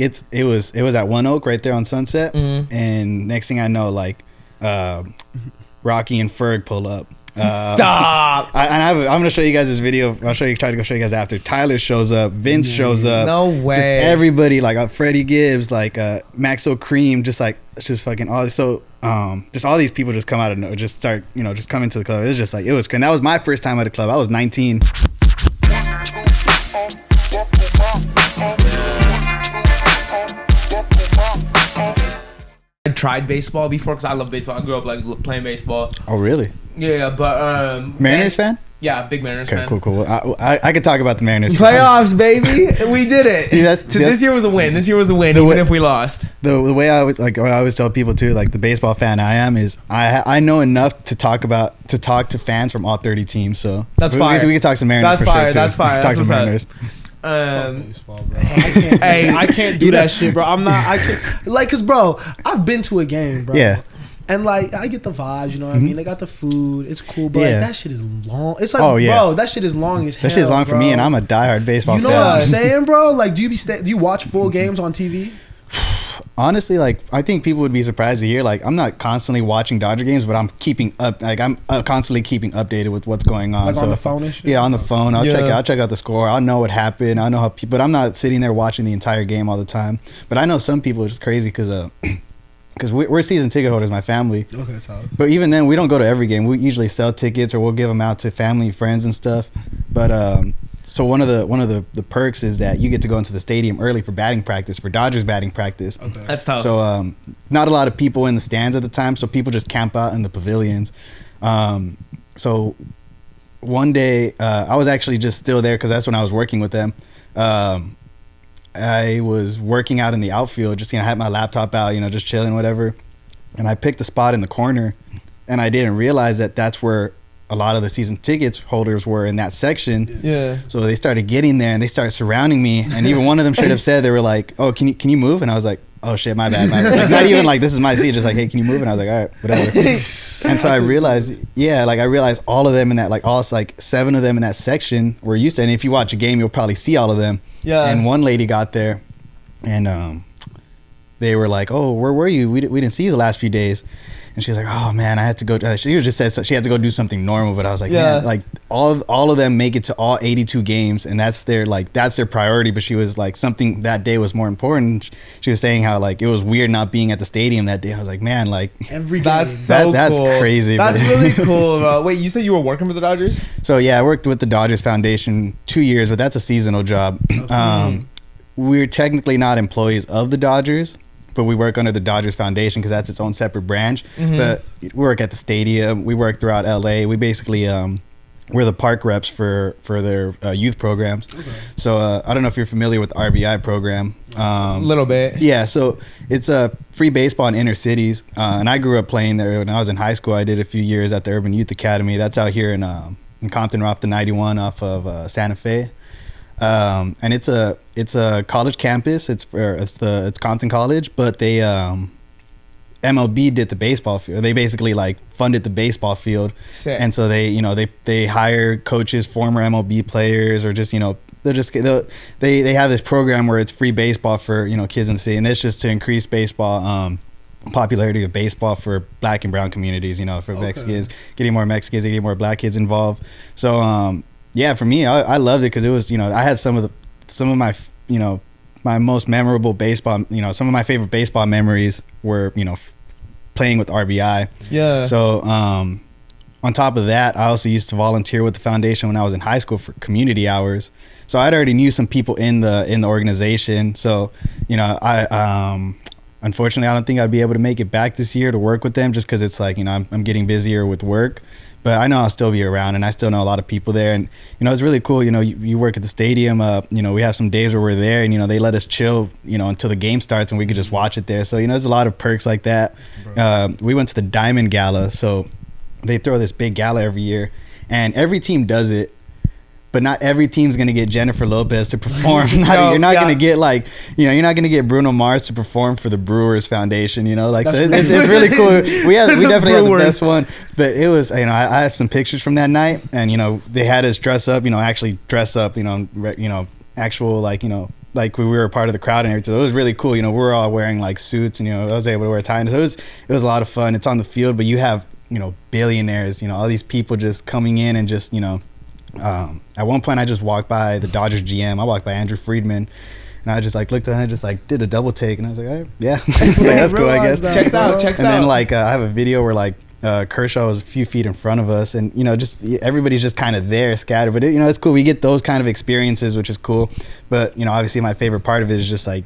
it was at One Oak right there on Sunset, and next thing I know, like Rocky and Ferg pull up. Stop. I'm gonna show you guys this video. Try to go show you guys after. Tyler shows up, Vince shows up. No way. Just everybody, like Freddie Gibbs, like Maxo Cream, just fucking all. So just all these people just come out of nowhere, just start, just come into the club. It was just like, it was crazy. That was my first time at a club. I was 19. I tried baseball before because I love baseball. I grew up like playing baseball. Oh really? Yeah, but Mariners fan? Yeah, big Mariners fan. Okay, cool. I could talk about the Mariners. Playoffs, baby. We did it. This year was a win. This year was a win, even if we lost. The way I always tell people too, like the baseball fan I am is I know enough to talk to fans from all 30 teams. So that's fire. We can talk some Mariners. That's for fire. Sure too. That's fire. We can talk some Mariners. Baseball, bro. I can't do that shit, bro. I can't, like, cause bro, I've been to a game, bro. Yeah. And like, I get the vibes, you know what I mean? They got the food, it's cool, but like, that shit is long. It's like, bro, that shit is long as hell. That shit is long for me, and I'm a diehard baseball fan. You know what I'm saying, bro? Like, do you watch full games on TV? Honestly, like, I think people would be surprised to hear, like, I'm not constantly watching Dodger games, but I'm keeping up, like, I'm constantly keeping updated with what's going on. Like so on the phone and shit? Yeah, on the phone. I'll check out the score. I'll know what happened. I know how people, but I'm not sitting there watching the entire game all the time. But I know some people, it's just crazy because we're season ticket holders, my family. Okay, that's how. But even then, we don't go to every game. We usually sell tickets or we'll give them out to family and friends and stuff. But so one of the perks is that you get to go into the stadium early for batting practice, for Dodgers batting practice. Okay. That's tough. So not a lot of people in the stands at the time, so people just camp out in the pavilions. So one day, I was actually just still there because that's when I was working with them. I was working out in the outfield, just I had my laptop out, just chilling, whatever. And I picked a spot in the corner, and I didn't realize that that's where a lot of the season tickets holders were, in that section. Yeah. So they started getting there, and they started surrounding me. And even one of them straight up said, they were like, "Oh, can you move?" And I was like, "Oh shit, my bad." Like, not even like this is my seat, just like, "Hey, can you move?" And I was like, "All right, whatever." And so I realized all of them in that, like all 7 of them in that section were used to. And if you watch a game, you'll probably see all of them. Yeah. And one lady got there, and they were like, "Oh, where were you? We didn't see you the last few days." And she's like, "Oh man, I had to go." She just said she had to go do something normal, but I was like, "Man, like all of them make it to all 82 games, and that's their priority." But she was like, something that day was more important. She was saying how like it was weird not being at the stadium that day. I was like, "Man, like every game. That's That's crazy." That's really cool. Wait, you said you were working for the Dodgers? So yeah, I worked with the Dodgers Foundation 2 years, but that's a seasonal job. We're technically not employees of the Dodgers, but we work under the Dodgers Foundation because that's its own separate branch. But we work at the stadium. We work throughout LA. We basically we're the park reps for their youth programs. Okay. So I don't know if you're familiar with the RBI program. A little bit. Yeah. So it's a free baseball in inner cities, and I grew up playing there when I was in high school. I did a few years at the Urban Youth Academy. That's out here in Compton, off the 91 off of Santa Fe. And it's a college campus. It's Compton College, but they MLB did the baseball field. They basically like funded the baseball field. Sick. And so they hire coaches, former MLB players, or just they have this program where it's free baseball for kids in the city, and that's just to increase baseball popularity of baseball for Black and brown communities. For Mexicans, getting more Mexicans, getting more Black kids involved. So yeah, for me, I loved it because it was, I had some of my, my most memorable baseball, some of my favorite baseball memories were, playing with RBI. Yeah. So, on top of that, I also used to volunteer with the foundation when I was in high school for community hours. So I'd already knew some people in the organization. So, unfortunately, I don't think I'd be able to make it back this year to work with them just because it's like, I'm getting busier with work. But I know I'll still be around, and I still know a lot of people there. And, it's really cool. You work at the stadium. We have some days where we're there, and, they let us chill, until the game starts, and we could just watch it there. So, there's a lot of perks like that. We went to the Diamond Gala. So they throw this big gala every year, and every team does it. But not every team's gonna get Jennifer Lopez to perform. You're not gonna get you're not gonna get Bruno Mars to perform for the Brewers Foundation. So it's really cool. We definitely had the best one. But it was, I have some pictures from that night, and they had us dress up. Actually dress up. Actual like we were a part of the crowd and everything. So it was really cool. You know, we were all wearing like suits, and I was able to wear a tie. So it was a lot of fun. It's on the field, but you have billionaires. All these people just coming in and just at one point I just walked by the Dodgers GM. I walked by Andrew Friedman. And I just like looked at him and just like did a double take, and I was like, oh, yeah, that's cool, I guess. Checks out. And then like I have a video where like Kershaw was a few feet in front of us, and just everybody's just kind of there scattered. But it's cool. We get those kind of experiences, which is cool. But obviously my favorite part of it is just like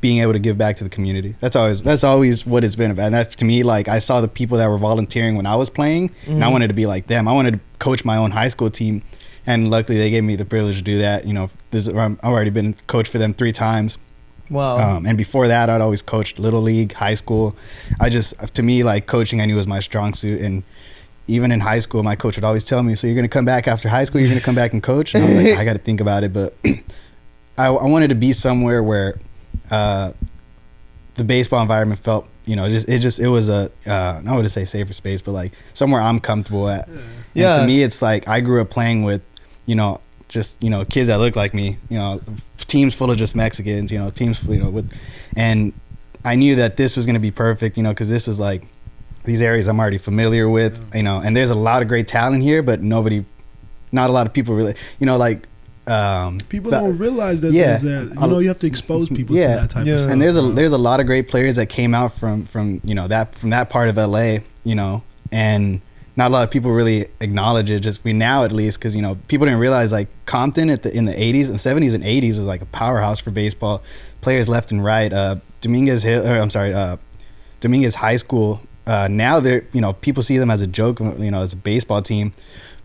being able to give back to the community. That's always what it's been about. And that's to me, like I saw the people that were volunteering when I was playing, and I wanted to be like them. I wanted to coach my own high school team. And luckily, they gave me the privilege to do that. I've already been coach for them 3 times. Wow. And before that, I'd always coached little league, high school. To me, like coaching, I knew was my strong suit. And even in high school, my coach would always tell me, "So you're going to come back after high school? You're going to come back and coach?" And I was like, I got to think about it. But I wanted to be somewhere where the baseball environment felt, it was a I wouldn't say safer space, but like somewhere I'm comfortable at. Yeah. And to me, it's like I grew up playing with just kids that look like me, teams full of just Mexicans, teams with, and I knew that this was going to be perfect, because this is like these areas I'm already familiar with, and there's a lot of great talent here, but not a lot of people really, people don't realize that there's that. You have to expose people to that type of stuff. And there's a lot of great players that came out from that part of LA, and not a lot of people really acknowledge it. Just we now at least, because people didn't realize like Compton in the 80s and 70s and 80s was like a powerhouse for baseball. Players left and right. Dominguez High School. Now they're people see them as a joke, as a baseball team,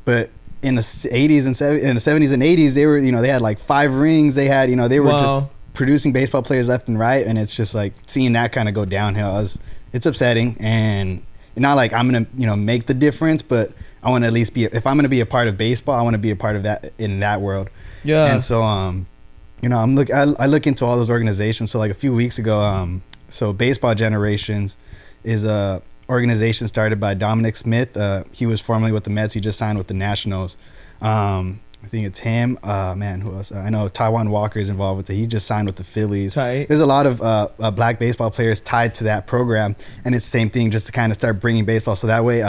but in the 80s and in the 70s and 80s they were they had like 5 rings. They had they were just producing baseball players left and right, and it's just like seeing that kind of go downhill. It's upsetting, and not like I'm gonna make the difference, but I want to at least be, if I'm gonna be a part of baseball, I want to be a part of that in that world. Yeah. And so I look into all those organizations. So like a few weeks ago, so Baseball Generations is a organization started by Dominic Smith. He was formerly with the Mets. He just signed with the Nationals. I think it's him. Who else? I know Taiwan Walker is involved with it. He just signed with the Phillies. Tight. There's a lot of black baseball players tied to that program, and it's the same thing, just to kind of start bringing baseball. So that way,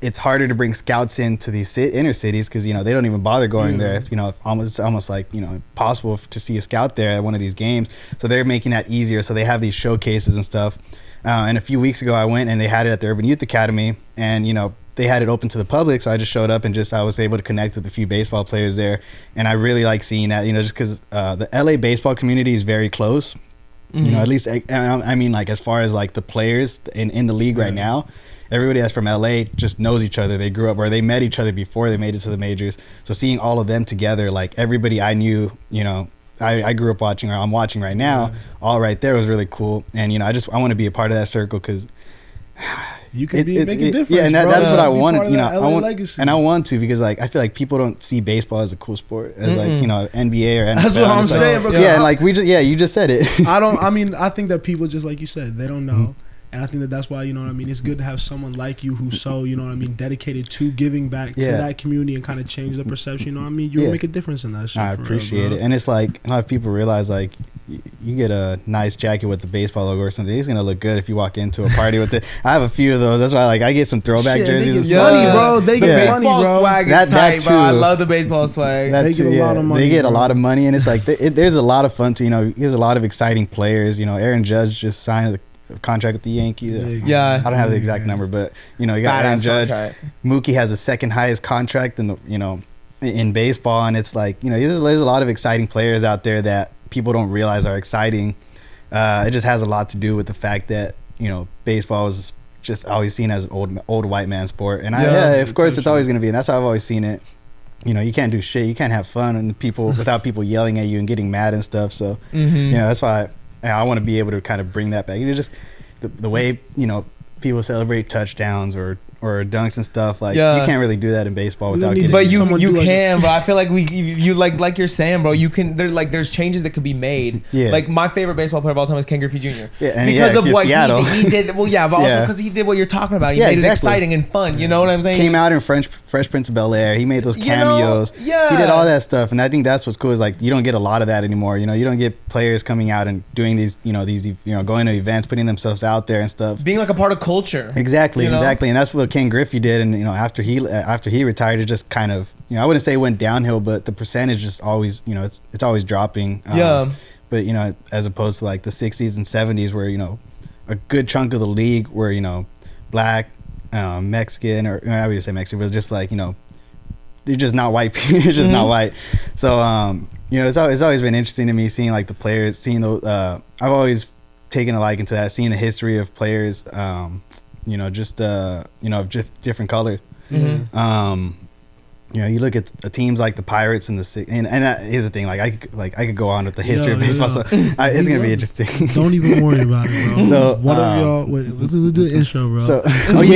it's harder to bring scouts into these inner cities because they don't even bother going there. It's almost like impossible to see a scout there at one of these games. So they're making that easier. So they have these showcases and stuff. And a few weeks ago, I went and they had it at the Urban Youth Academy, and they had it open to the public, so I just showed up and I was able to connect with a few baseball players there, and I really like seeing that, just because the LA baseball community is very close, at least I mean like as far as like the players in the league right now, everybody that's from LA just knows each other. They grew up, or they met each other before they made it to the majors. So seeing all of them together, like everybody I knew, I grew up watching, or I'm watching right now, all right there, was really cool. And I want to be a part of that circle because you can make a difference. Yeah, and that's what I want. Legacy. And I want to, because like I feel like people don't see baseball as a cool sport, as like NBA or NFL. That's what I'm saying, bro. Yeah, like you just said it. I think that people, just like you said, they don't know. And I think that's why, it's good to have someone like you who's so, dedicated to giving back to that community and kind of change the perception. You'll make a difference in that shit. I appreciate it. And it's like, a lot of people realize, like, you get a nice jacket with the baseball logo or something, it's going to look good if you walk into a party with it. I have a few of those. That's why, like, I get some throwback jerseys. They get money, bro. They get money, bro. Baseball swag is tight, bro. I love the baseball swag. They get a lot of money. They get a lot of money, and it's like, there's a lot of fun, too. There's a lot of exciting players. Aaron Judge just signed the contract with the Yankees. Yeah, I don't have the exact number, but you got Aaron Judge. Mookie has the second highest contract in the in baseball, and it's like there's a lot of exciting players out there that people don't realize are exciting. It just has a lot to do with the fact that baseball is just always seen as an old white man sport, and of course it's always going to be, and that's how I've always seen it. You can't do shit, you can't have fun and without people yelling at you and getting mad and stuff. So that's why I want to be able to kind of bring that back. Just the way people celebrate touchdowns or or dunks and stuff. Like, Yeah. you can't really do that in baseball We without don't need getting. But you Someone do like- can, bro. I feel like you like you're saying, bro. You can there's changes that could be made. Yeah. Like my favorite baseball player of all time is Ken Griffey Jr. Yeah, and because of what Seattle. he did. Well, yeah, but also Yeah. because he did what you're talking about. He Yeah, made it exactly. exciting and fun. You know what I'm saying? Came out in Fresh Prince of Bel-Air. He made those You know, cameos. yeah. He did all that stuff, and I think that's what's cool. Is like you don't get a lot of that anymore. You know, you don't get players coming out and doing these. You know, going to events, putting themselves out there and stuff. being like a part of culture. Exactly, You know? exactly, and that's what Ken Griffey did. And after he retired, it just kind of I wouldn't say it went downhill, but the percentage just always it's always dropping. Yeah. But as opposed to like the 60s and 70s, where a good chunk of the league were black, Mexican, or I would say Mexican, but it's just like they're just not white people. They're just not white. So it's always been interesting to me seeing like the players, seeing those. I've always taken a liking to that, seeing the history of players. Just different colors. Mm-hmm. You look at teams like the Pirates and here's the thing, like I could go on with the history of baseball, so it's gonna be interesting. Don't even worry about it, bro. So, what up, y'all? Wait, let's do the intro, bro. So, let's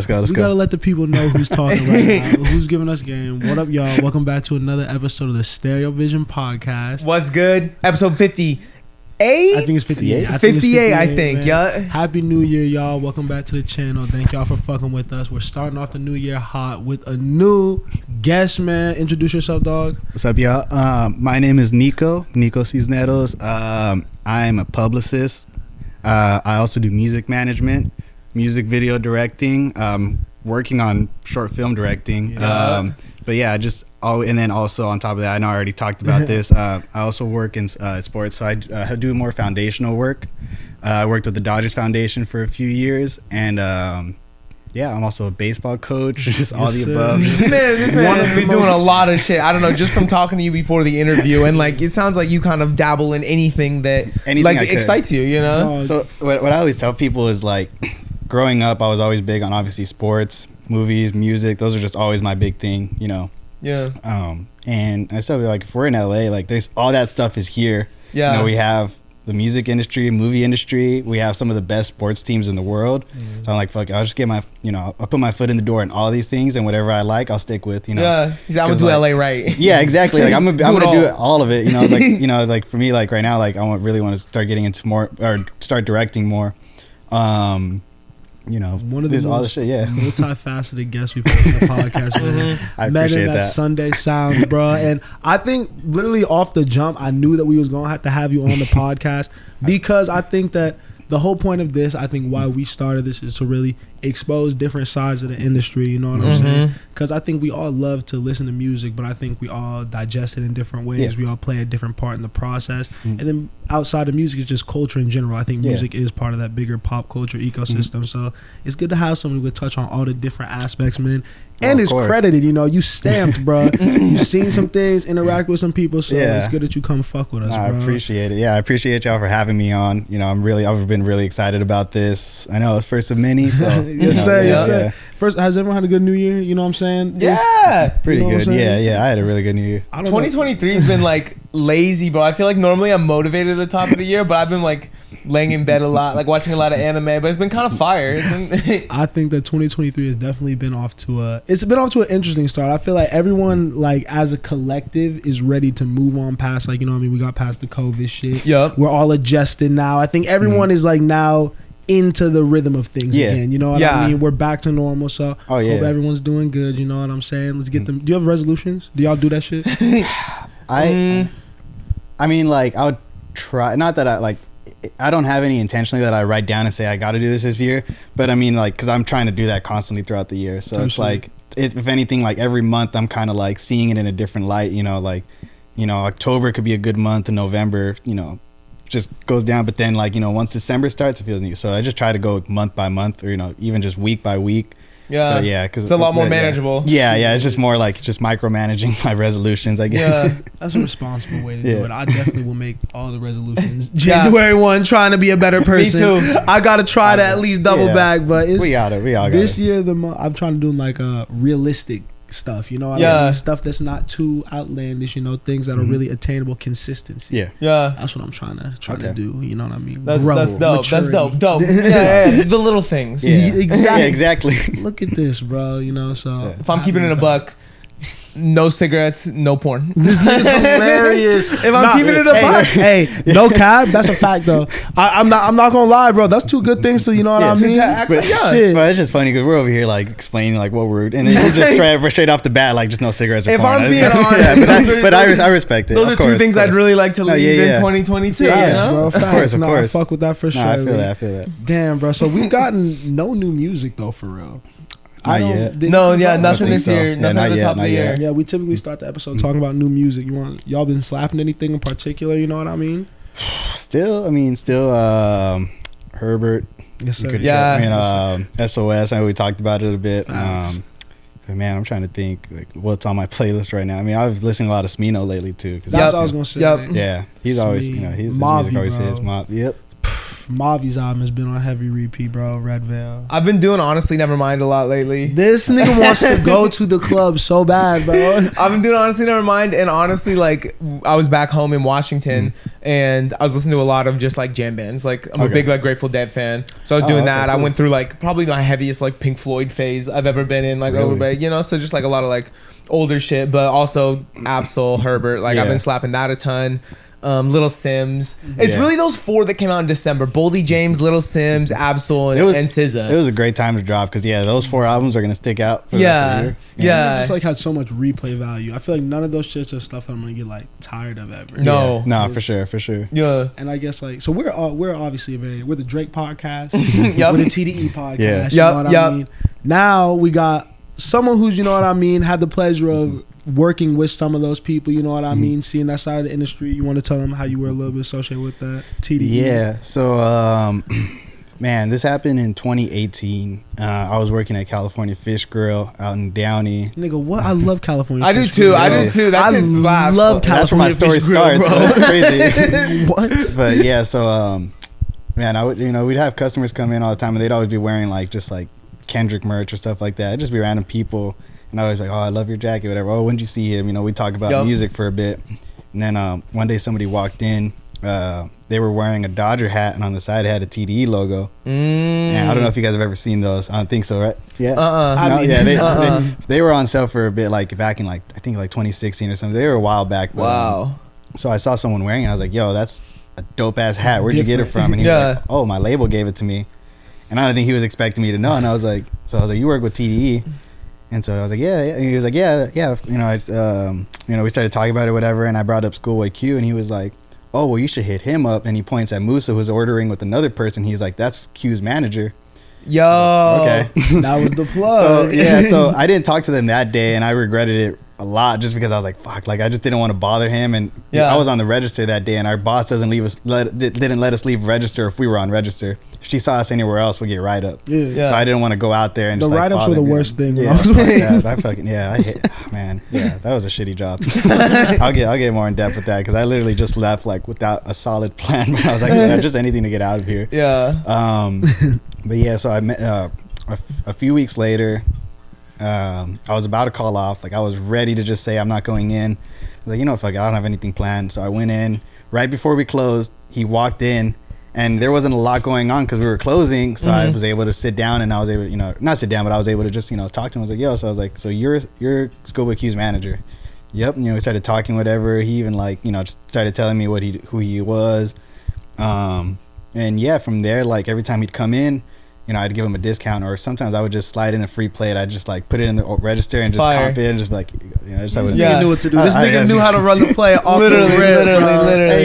go. We gotta let the people know who's talking right now, who's giving us game. What up, y'all? Welcome back to another episode of the StereoVision podcast. What's good? Episode 58. I think it's 58. 58, I think. Man. Yeah. Happy New Year, y'all. Welcome back to the channel. Thank y'all for fucking with us. We're starting off the new year hot with a new guest, man. Introduce yourself, dog. What's up, y'all? My name is Nico Cisneros. I'm a publicist. I also do music management, music video directing, working on short film directing. Yeah. But yeah, and then also on top of that, I know I already talked about this. I also work in sports, so I do more foundational work. I worked with the Dodgers Foundation for a few years, and I'm also a baseball coach. Just all the above. This man has been doing a lot of shit. I don't know, just from talking to you before the interview, and like it sounds like you kind of dabble in anything that excites you. So what I always tell people is like, growing up, I was always big on obviously sports, movies, music. Those are just always my big thing. Yeah. And I said, like, if we're in LA, like, there's all that stuff is here. Yeah. We have the music industry, movie industry. We have some of the best sports teams in the world. Mm-hmm. So I'm like, fuck, I'll just get I'll put my foot in the door in all these things, and whatever I like, I'll stick with. Yeah. He's I was do LA right. Yeah, exactly. Like I'm gonna do it, all of it. Like for me, like right now, like I really want to start getting into more or start directing more. One of the all the shit, multifaceted guests we've had on the podcast, man. I appreciate that. Sunday Sounds, bro. And I think literally off the jump, I knew that we was gonna have to have you on the podcast because I think that the whole point of this, I think why we started this is to really expose different sides of the industry, you know what I'm saying? Because I think we all love to listen to music, but I think we all digest it in different ways. Yeah. We all play a different part in the process. And then outside of music, it's just culture in general. I think music is part of that bigger pop culture ecosystem. So it's good to have someone who could touch on all the different aspects, man. And it's credited, you stamped, bro. You seen some things, interact with some people, so it's good that you come fuck with us, bro. I appreciate it. Yeah, I appreciate y'all for having me on. I've been really excited about this. I know it's first of many, so yes, sir. First, has everyone had a good New Year? You know what I'm saying? Yeah, pretty good. Yeah, I had a really good New Year. 2023 has been like lazy, bro. I feel like normally I'm motivated at the top of the year, but I've been like laying in bed a lot, like watching a lot of anime. But it's been kind of fire. I think that 2023 has definitely been off to an interesting start. I feel like everyone, like as a collective, is ready to move on past, like, we got past the COVID shit. Yep. We're all adjusted now. I think everyone is like now into the rhythm of things again. You know what I mean? We're back to normal. So hope everyone's doing good. You know what I'm saying? Let's get them. Do you have resolutions? Do y'all do that shit? I mean, like, I would try. Not that I don't have any intentionally that I write down and say I got to do this year. But I mean, like, because I'm trying to do that constantly throughout the year. So it's like, if anything, like every month I'm kind of like seeing it in a different light. October could be a good month, and November, just goes down. But then, like, once December starts, it feels new. So I just try to go month by month, or even just week by week. Yeah, because it's a lot more manageable. Yeah, it's just more like just micromanaging my resolutions, I guess. Yeah, that's a responsible way to do it. I definitely will make all the resolutions. January 1, trying to be a better person. Me too. I gotta try to at least double back, but we all got this year I'm trying to do like a realistic stuff, you know what I mean? Stuff that's not too outlandish, you know, things that are really attainable, consistency. Yeah. That's what I'm trying to do, you know what I mean? That's dope. Maturity. That's dope. Yeah. The little things. Yeah. Exactly. Yeah, exactly. Look at this, bro, you know, so. If I'm keeping it a buck, no cigarettes, no porn. This nigga's hilarious. If I'm keeping it a buck. Hey, no cap, that's a fact though. I'm not gonna lie, bro. That's two good things to, you know what I mean? But it's just funny because we're over here like explaining like what we're, and then you just straight off the bat like just no cigarettes or if porn. I'm being honest, but I respect it. Those are two things I'd really like to leave in 2022. Yeah, you know? bro. Of course. I fuck with that for sure. I feel that. Damn, bro. So we've gotten no new music though, for real. Nothing this year. Nothing at the top of the year. Yeah, we typically start the episode talking about new music. Y'all been slapping anything in particular? You know what I mean? Still, Herbert. Yes, sir. SOS. I know we talked about it a bit. But man, I'm trying to think like what's on my playlist right now. I mean, I was listening to a lot of Smino lately too. That's what I was gonna say. Yeah, he's always, his music always hits. Yep. Mavi's album has been on heavy repeat, bro. Red Veil. I've been doing Honestly Nevermind a lot lately. This nigga wants to go to the club so bad, bro. I've been doing Honestly Nevermind, and honestly, like, I was back home in Washington, and I was listening to a lot of just like jam bands. Like, I'm a big like Grateful Dead fan, so I was doing that. Cool. I went through like probably my heaviest like Pink Floyd phase I've ever been in, like overbay, you know. So just like a lot of like older shit, but also Absol, Herbert. Like I've been slapping that a ton. Little Sims. It's really those four that came out in December: Boldy James, Little Sims, Absol, and SZA. It was a great time to drop because those four albums are gonna stick out for the rest of the year. Yeah. It just like had so much replay value. I feel like none of those shits are stuff that I'm gonna get like tired of ever. No, for sure. Yeah. And I guess like so we're obviously we're the Drake podcast, yep. we're the TDE podcast. Yeah. You know what I mean? Now we got someone who's, you know what I mean, had the pleasure of working with some of those people, you know what I mean, seeing that side of the industry. You want to tell them how you were a little bit associated with that TDE? Yeah, so man, this happened in 2018. I was working at California Fish Grill out in Downey. Nigga, what? I love California I Fish do too. Grill. I do too. That just slaps. Love California That's where my story Fish Grill, starts. Bro. That's crazy. What? But yeah, so man, I would, we'd have customers come in all the time, and they'd always be wearing like just like Kendrick merch or stuff like that. It'd just be random people. And I was like, oh, I love your jacket, whatever. Oh, when did you see him? We talk about music for a bit. And then one day somebody walked in. They were wearing a Dodger hat, and on the side it had a TDE logo. And I don't know if you guys have ever seen those. I don't think so, right? Yeah. They were on sale for a bit, like back in like I think like 2016 or something. They were a while back. But, wow. So I saw someone wearing it. And I was like, yo, that's a dope ass hat. Where'd you get it from? And he was like, oh, my label gave it to me. And I don't think he was expecting me to know. And I was like, you work with TDE? And so I was like, yeah. And he was like, yeah. We started talking about it, whatever. And I brought up Schoolboy Q, and he was like, oh, well, you should hit him up. And he points at Musa, who's ordering with another person. He's like, that's Q's manager. Yo. Okay. That was the plug. So I didn't talk to them that day, and I regretted it a lot just because I was like, fuck, like I just didn't want to bother him. And I was on the register that day, and our boss didn't let us leave register if we were on register. If she saw us anywhere else, we'd get write up. So I didn't want to go out there and just write ups were the worst thing. I hate, man. Yeah, that was a shitty job. I'll get more in depth with that because I literally just left like without a solid plan. But I was like, just anything to get out of here. Yeah. But yeah, so I met a few weeks later. I was about to call off. Like I was ready to just say I'm not going in. I was like, fuck it, I don't have anything planned. So I went in right before we closed. He walked in, and there wasn't a lot going on because we were closing. So I was able to sit down, and I was able, not sit down, but I was able to just, talk to him. I was like, yo. So I was like, so you're Schoolboy Q's manager? Yep. We started talking, whatever. He even just started telling me who he was. And yeah, from there, like every time he'd come in, I'd give him a discount, or sometimes I would just slide in a free plate. I'd just like put it in the register and just comp it and just be like, just this nigga knew what to do. This nigga knew how to run the play off literally.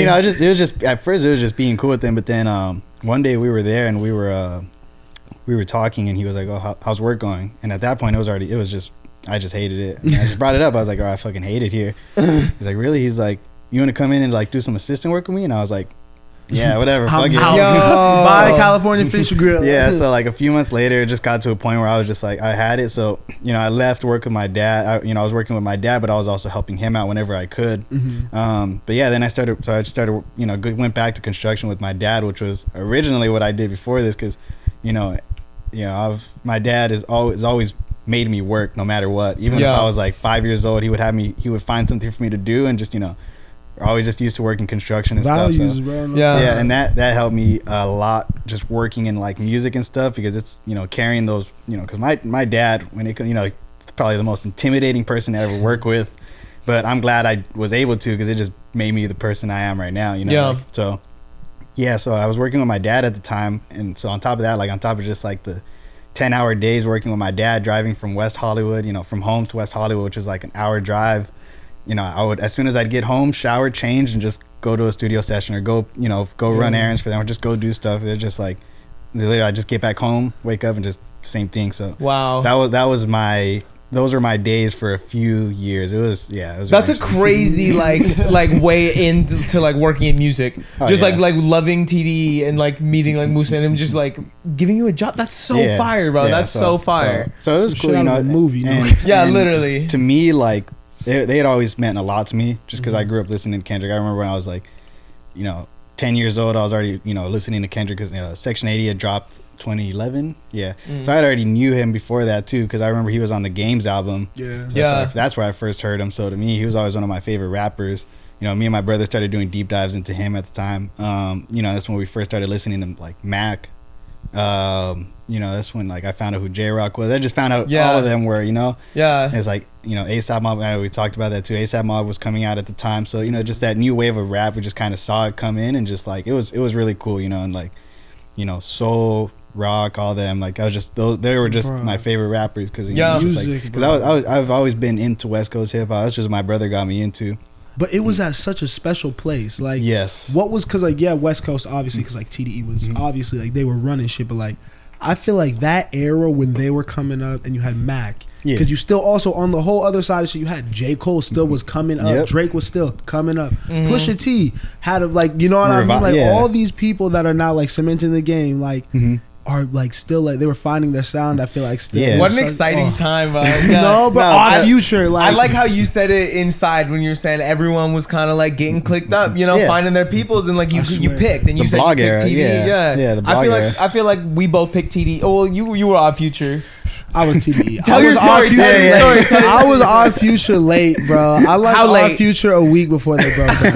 And, it was just at first it was just being cool with him, but then one day we were there and we were talking, and he was like, oh, how's work going? And at that point I just hated it. And I just brought it up. I was like, oh, I fucking hate it here. He's like, really? He's like, you want to come in and like do some assistant work with me? And I was like, yeah, whatever. Fuck it. Buy California Fish Grill. Yeah, so like a few months later, it just got to a point where I was just like, I had it. So, I left work with my dad. I was working with my dad, but I was also helping him out whenever I could. But yeah, then I started, went back to construction with my dad, which was originally what I did before this. Cause, my dad is always made me work no matter what. Even if I was like 5 years old, he would find something for me to do, and just, we're always just used to working construction and stuff. So. Bro, Yeah, and that helped me a lot, just working in like music and stuff, because it's, carrying those, because my dad, when it, probably the most intimidating person to ever work with, but I'm glad I was able to, because it just made me the person I am right now, so I was working with my dad at the time, and so on top of that, like on top of just like the 10-hour days working with my dad, driving from West Hollywood, from home to West Hollywood, which is like an hour drive, I would, as soon as I'd get home, shower, change, and just go to a studio session, or go run errands for them, or just go do stuff. They're just like, literally, I just get back home, wake up, and just same thing. So wow, those were my days for a few years. It was that's a crazy like way into like working in music, like loving TDE and like meeting like Musa and him just like giving you a job. That's so fire, bro. That's so fire. So it was cool, a movie, and literally to me, like they had always meant a lot to me, just because I grew up listening to Kendrick. I remember when I was like 10 years old, I was already listening to Kendrick, because Section 80 had dropped 2011. So I already knew him before that too, because I remember he was on the Games album. That's where I first heard him. So to me, he was always one of my favorite rappers. Me and my brother started doing deep dives into him at the time. That's when we first started listening to like Mac. That's when like I found out who J-Rock was. I just found out all of them were, it's like, ASAP Mob, I know we talked about that too. ASAP Mob was coming out at the time. So, just that new wave of rap, we just kind of saw it come in, and just like, it was really cool, and like, Soul, Rock, all them, like I was just, they were just my favorite rappers, because I've always been into West Coast hip hop. That's just what my brother got me into. But it was at such a special place. Like, yes, what was, because like West Coast obviously, because like TDE was obviously like they were running shit, but like I feel like that era when they were coming up, and you had Mac, because you still also on the whole other side of shit, you had J. Cole still was coming up, Drake was still coming up, Pusha T had a, like, you know what I mean, like all these people that are now like cementing the game, like are like still like they were finding their sound. I feel like still what an exciting time. Our future, like I like how you said it inside when you were saying everyone was kind of like getting clicked up, finding their peoples, and like you picked, and you said you picked TD. The blog era. I feel like we both picked TD. Oh well, you were Odd Future. I was TDE. Tell your story. I was Odd Future late, bro. I liked Odd Future a week before they broke up, bro.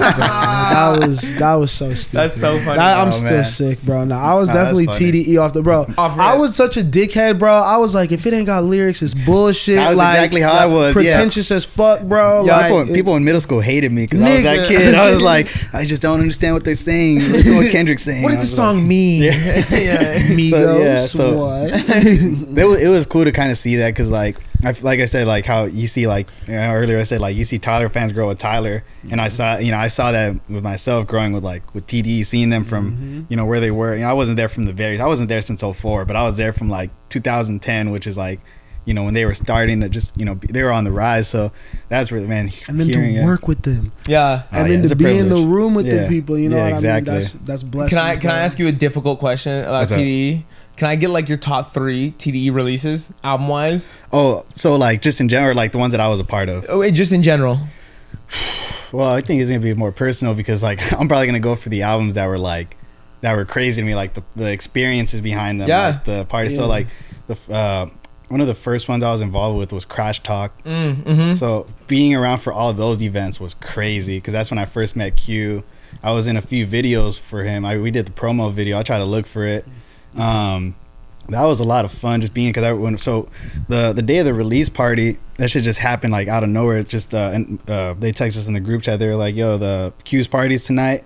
That was so stupid. That's so funny. I'm still sick, bro. No, I was definitely TDE off the bro. I was such a dickhead, bro. I was like, if it ain't got lyrics, it's bullshit. That was like, exactly how I was. Pretentious as fuck, bro. People in middle school hated me because I was that kid. I was like, I just don't understand what they're saying. Listen to what Kendrick's saying. What does the song mean? Migos, what? It was cool to kind of see that, because like I said, like how you see, like earlier I said, like you see Tyler fans grow with Tyler, and I saw that with myself growing with TDE, seeing them from where they were. I wasn't there from I wasn't there since 2004, but I was there from like 2010, which is like when they were starting to just they were on the rise. So that's where, man, and then to work with them, and then to be in the room with the people, exactly. I mean? That's blessing. Can I ask you a difficult question about TDE? Can I get like your top 3 TDE releases album wise? Oh, so like just in general, like the ones that I was a part of? Oh, just in general. Well, I think it's gonna be more personal, because like I'm probably gonna go for the albums that were crazy to me, like the experiences behind them, like the party. So like one of the first ones I was involved with was Crash Talk. So being around for all those events was crazy, because that's when I first met Q. I was in a few videos for him. We did the promo video. I tried to look for it. That was a lot of fun, just being, because the day of the release party, that shit just happened like out of nowhere. Just they text us in the group chat. They were like, "Yo, the Q's party's tonight.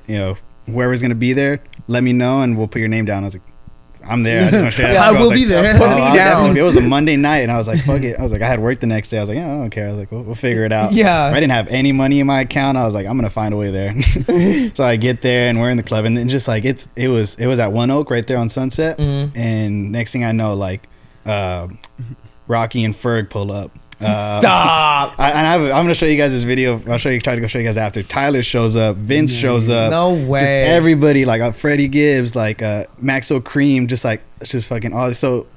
Whoever's gonna be there, let me know and we'll put your name down." I was like, I'm there. I will be there. Put me down. It was a Monday night, and I was like, fuck it. I was like, I had work the next day. I was like, I don't care. I was like, we'll figure it out. Yeah. I didn't have any money in my account. I was like, I'm gonna find a way there. So I get there, and we're in the club, and then just like it was at One Oak right there on Sunset, and next thing I know, like Rocky and Ferg pull up. Stop. I'm gonna show you guys this video. Try to go show you guys after. Tyler shows up, Vince shows up. No way. Just everybody, like Freddie Gibbs, like Maxo Cream, just fucking all this. So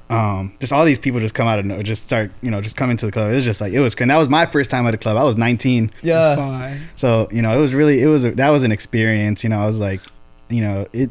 just all these people just come out of nowhere, just start just coming to the club. It was just like, it was crazy. That was my first time at a club. I was 19. Yeah. So it was really that was an experience. I was like, it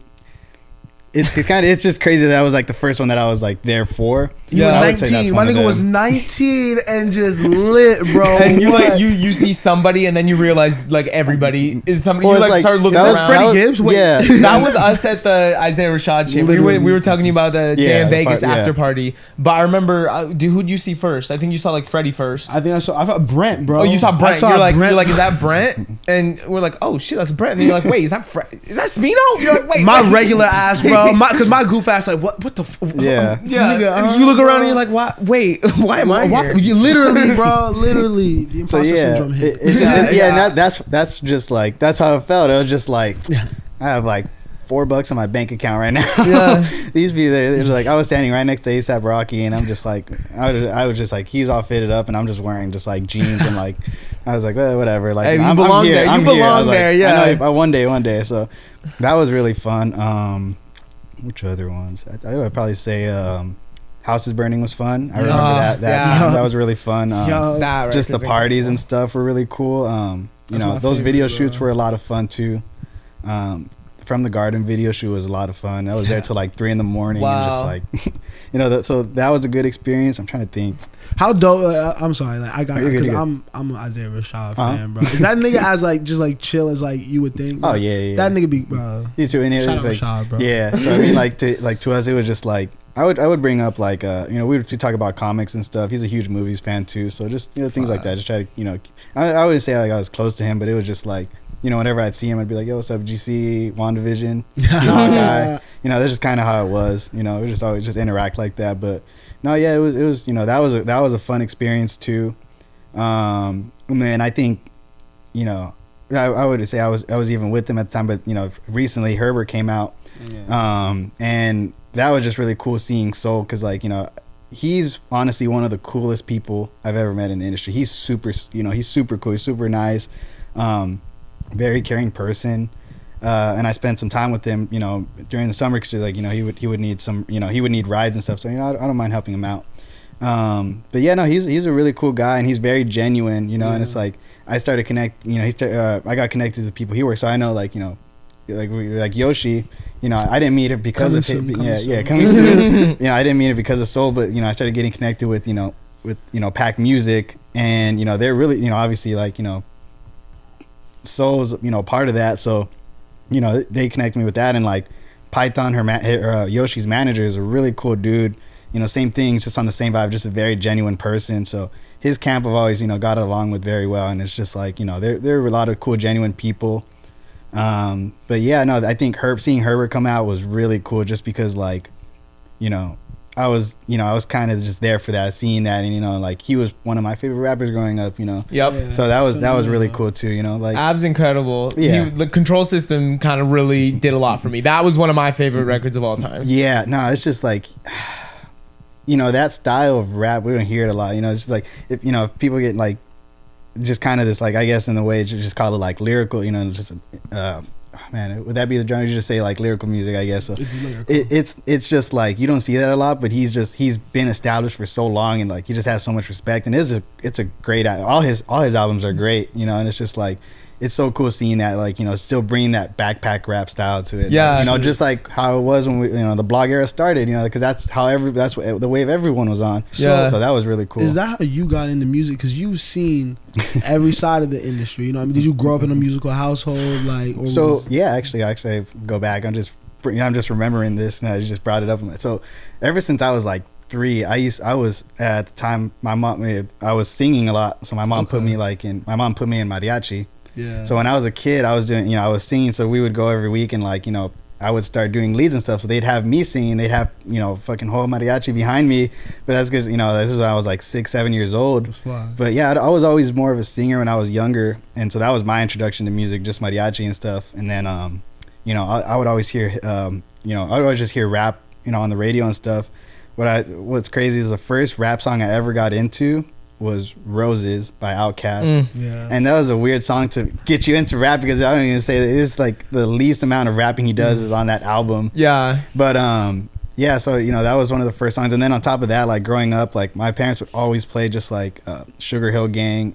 it's just crazy that was like the first one that I was like there for. You were 19. My nigga was 19 and just lit, bro. And you like you see somebody and then you realize like everybody is somebody. Well, you like start looking around. Freddie Gibbs. Yeah, that was us at the Isaiah Rashad shit. We were talking about the day in Vegas after party. But I remember, who'd you see first? I think you saw like Freddie first. I saw Brent, bro. Oh, you saw Brent. You're like, is that Brent? And we're like, oh shit, that's Brent. And then you're like, wait, is that Smino? You're like, wait, my regular ass, bro. Because my goof ass, like, what the? Yeah. Nigga, you look around and you're like, what? Wait, why am I here? You literally, bro, literally, the imposter syndrome hit. And that's just like that's how it felt. It was just like I have like $4 on my bank account right now. Yeah. These people, they're like, I was standing right next to A$AP Rocky, and I'm just like, I was just like, he's all fitted up, and I'm just wearing just like jeans, and like, I was like, well, whatever. Like, hey, I'm here. There. You belong there. Like, yeah. I know, one day. So that was really fun. Which other ones? I would probably say House is Burning was fun. I remember that was really fun. Just the parties and stuff were really cool. You know, those video shoots were a lot of fun too. From the Garden video shoot was a lot of fun. I was there till like 3 a.m. and just like, you know, so that was a good experience. I'm trying to think. How dope? I'm sorry, like I got because I'm an Isaiah Rashad fan, bro. Is that nigga as like just like chill as like you would think? Bro? Oh yeah. That nigga be bro. He's too in it. Shout out like, Rashad, bro. Yeah. So I mean, like to us, it was just like I would bring up like you know we talk about comics and stuff. He's a huge movies fan too, so just things like that. Just try to I wouldn't say like I was close to him, but it was just like. Whenever I'd see him, I'd be like, yo, what's up? Did you see WandaVision? See Hawkeye? That's just kind of how it was. It was just always just interact like that. But no, yeah, it was that was a fun experience too. And then I think, I would say I was even with them at the time, but recently Herbert came out, and that was just really cool seeing Soul because he's honestly one of the coolest people I've ever met in the industry. He's super, he's super cool. He's super nice. Very caring person, and I spent some time with him, during the summer because he would need some, he would need rides and stuff. So I don't mind helping him out. But yeah, no, he's a really cool guy and he's very genuine, and it's like I started connect, I got connected to the people he works. So I know like Yoshi, I didn't meet him because of him. Coming soon. I didn't meet him because of Soul, but I started getting connected with Pac Music, and they're really obviously like Soul's part of that, so they connect me with that. And like Python, Yoshi's manager, is a really cool dude. Same thing, just on the same vibe, just a very genuine person. So his camp have always got along with very well, and it's just like there are a lot of cool genuine people. But yeah, no, I think seeing Herbert come out was really cool, just because like I was kind of just there for that, seeing that, and like he was one of my favorite rappers growing up, Yep. Yeah, so that was really cool too, like Ab's incredible. Yeah. The Control System kind of really did a lot for me. That was one of my favorite records of all time. Yeah, no, it's just like that style of rap, we don't hear it a lot. It's just like if people get like just kind of this, like, I guess in the way just call it like lyrical, just man, would that be the genre? You just say like lyrical music, I guess. So it's just like you don't see that a lot, but he's been established for so long, and like he just has so much respect, and it's a great, all his albums are great, and it's just like it's so cool seeing that, like still bringing that backpack rap style to it. Yeah, like, just like how it was when we the blog era started, because that's what the wave everyone was on. Yeah, so that was really cool. Is that how you got into music? Because you've seen every side of the industry. Did you grow up in a musical household? Actually I go back. I'm just remembering this, and I just brought it up. So ever since I was like 3, I was at the time I was singing a lot. So my mom put me in mariachi. Yeah. So when I was a kid, I was doing, I was singing. So we would go every week, and like, I would start doing leads and stuff. So they'd have me singing. They'd have, fucking whole mariachi behind me. But that's because, this was when I was like 6, 7 years old. But yeah, I was always more of a singer when I was younger. And so that was my introduction to music, just mariachi and stuff. And then, I would always hear, I would always just hear rap, on the radio and stuff. What's crazy is the first rap song I ever got into was Roses by Outkast. And that was a weird song to get you into rap, because I don't even say that it's like the least amount of rapping he does is on that album. But yeah, so that was one of the first songs. And then on top of that, like growing up, like my parents would always play just like Sugar Hill Gang,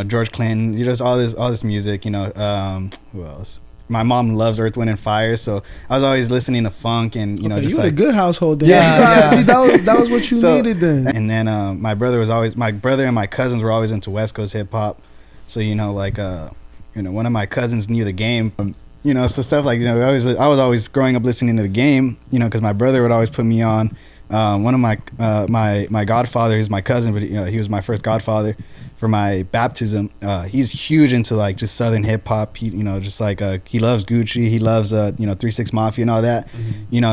George Clinton, just all this music, who else? my mom loves Earth, Wind and Fire, so I was always listening to funk and just you had like a good household then. Yeah. That was what you needed then. And then my brother and my cousins were always into West Coast hip hop, so one of my cousins knew the game. So stuff like I was always growing up listening to the game, because my brother would always put me on. One of my godfather is my cousin, but he was my first godfather for my baptism. He's huge into like just Southern hip hop. He just like he loves Gucci. He loves 3 6 Mafia and all that.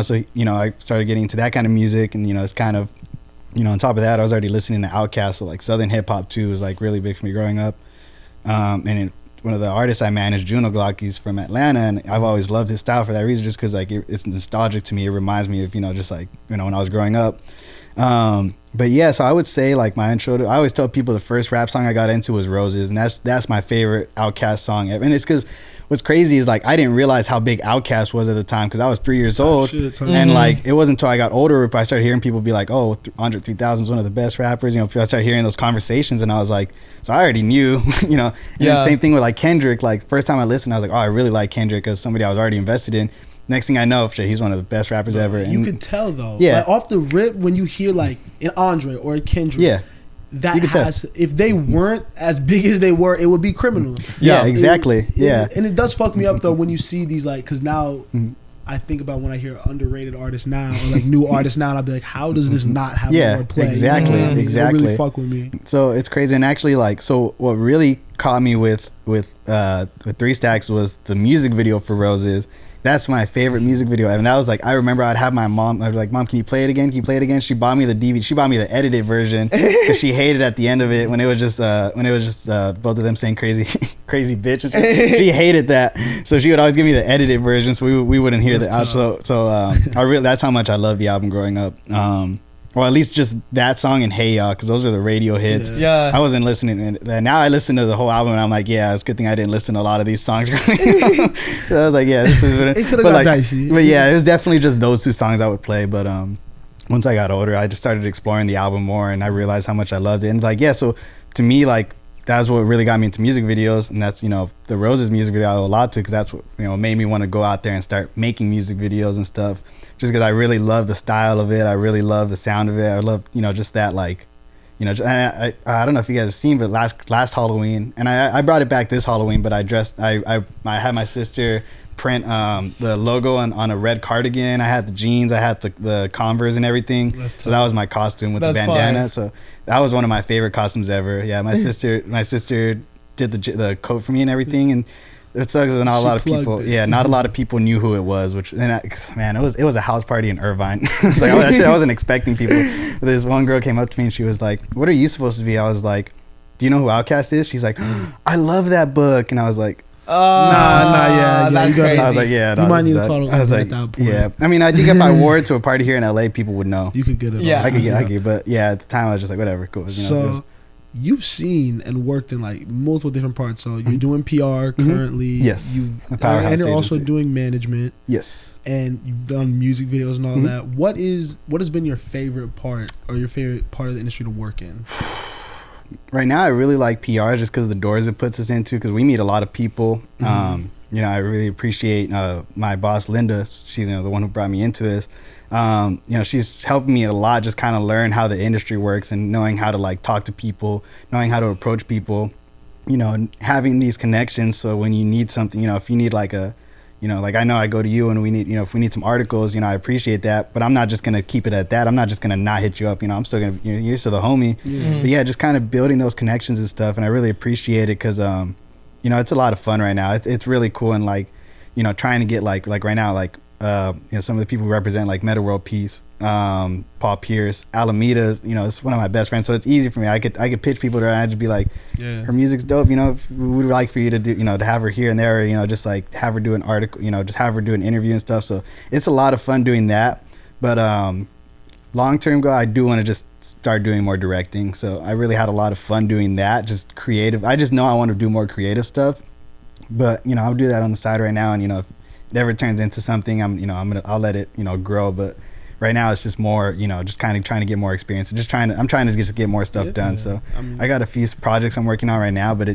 So I started getting into that kind of music, and it's kind of on top of that I was already listening to Outkast, so like Southern hip hop too was like really big for me growing up. One of the artists I managed, Juno Glock, he's from Atlanta, and I've always loved his style for that reason, just because like it's nostalgic to me. It reminds me of just like when I was growing up. But yeah, so I would say like my intro I always tell people the first rap song I got into was Roses, and that's my favorite Outkast song ever. And it's because what's crazy is like I didn't realize how big Outkast was at the time, because I was 3 years old. And like it wasn't until I got older I started hearing people be like, oh, Andre 3000 is one of the best rappers. I started hearing those conversations, and I was like, so I already knew. And then same thing with like Kendrick. Like first time I listened, I was like, oh, I really like Kendrick, because somebody I was already invested in. Next thing I know, he's one of the best rappers ever. You can tell though. Yeah. Like, off the rip, when you hear like an Andre or a Kendrick, that has, if they weren't as big as they were, it would be criminal. Yeah, exactly. And it does fuck me up though when you see these, like, because now I think about when I hear underrated artists now or like new artists now, and I'll be like, how does this not have more play? Exactly. It really fuck with me. So it's crazy. And actually, like, so what really caught me with 3 Stacks was the music video for Roses. That's my favorite music video ever. And that was like, I remember I'd have my mom, I'd be like, Mom, can you play it again? Can you play it again? She bought me the DVD. She bought me the edited version because she hated at the end of it when it was just both of them saying crazy bitch. She hated that. So she would always give me the edited version so we wouldn't hear the outro. So that's how much I love the album growing up. Or at least just that song and Hey Ya, because those are the radio hits. Yeah. I wasn't listening to that. Now I listen to the whole album and I'm like, yeah, it's a good thing I didn't listen to a lot of these songs. So I was like, yeah, this is what it could have got dicey. But yeah, it was definitely just those 2 songs I would play. But once I got older, I just started exploring the album more, and I realized how much I loved it. And like, yeah, so to me, like, that's what really got me into music videos, and that's the Roses music video I owe a lot to, because that's what made me want to go out there and start making music videos and stuff. Just because I really love the style of it, I really love the sound of it. I love just that, like, I don't know if you guys have seen, but last Halloween, and I brought it back this Halloween, but I had my sister print the logo on a red cardigan. I had the jeans, I had the Converse and everything. So that was my costume with the bandana. Fire. So that was one of my favorite costumes ever. Yeah, my sister did the coat for me and everything, and it sucks that not a lot of people. Yeah, not a lot of people knew who it was. Which it was a house party in Irvine. It's like, I wasn't expecting people. But this one girl came up to me and she was like, "What are you supposed to be?" I was like, "Do you know who Outkast is?" She's like, "I love that book," and I was like, yeah, that's crazy. I was like, yeah, you might need to follow. I was like, yeah. I mean, I think if I wore it to a party here in LA, people would know. You could get it. Yeah, I could get. But yeah, at the time, I was just like, whatever, cool. So you've seen and worked in like multiple different parts. So you're doing PR currently. Yes. And you're also doing management. Yes. And you've done music videos and all that. What has been your favorite part, or your favorite part of the industry to work in? Right now, I really like PR just because of the doors it puts us into, because we meet a lot of people. I really appreciate my boss, Linda. She's the one who brought me into this. She's helped me a lot, just kind of learn how the industry works and knowing how to like talk to people, knowing how to approach people, and having these connections. So when you need something, if you need like like I know I go to you and we need, if we need some articles, I appreciate that, but I'm not just going to keep it at that. I'm not just going to not hit you up. I'm still going to, you're still the homie. But yeah, just kind of building those connections and stuff. And I really appreciate it because, it's a lot of fun right now. It's really cool. And like, trying to get like right now, like, some of the people who represent like Meta World Peace, Paul Pierce, Alameda, it's one of my best friends. So it's easy for me. I could pitch people to her and I'd just be like, her music's dope. We would like for you to do, to have her here and there, just like have her do an article, just have her do an interview and stuff. So it's a lot of fun doing that. But long-term goal, I do want to just start doing more directing. So I really had a lot of fun doing that, just creative. I just know I want to do more creative stuff, but I'll do that on the side right now. And if it ever turns into something, I'll let it, grow. But right now it's just more, just kind of trying to get more experience. I'm trying to just get more stuff done. So I got a few projects I'm working on right now, but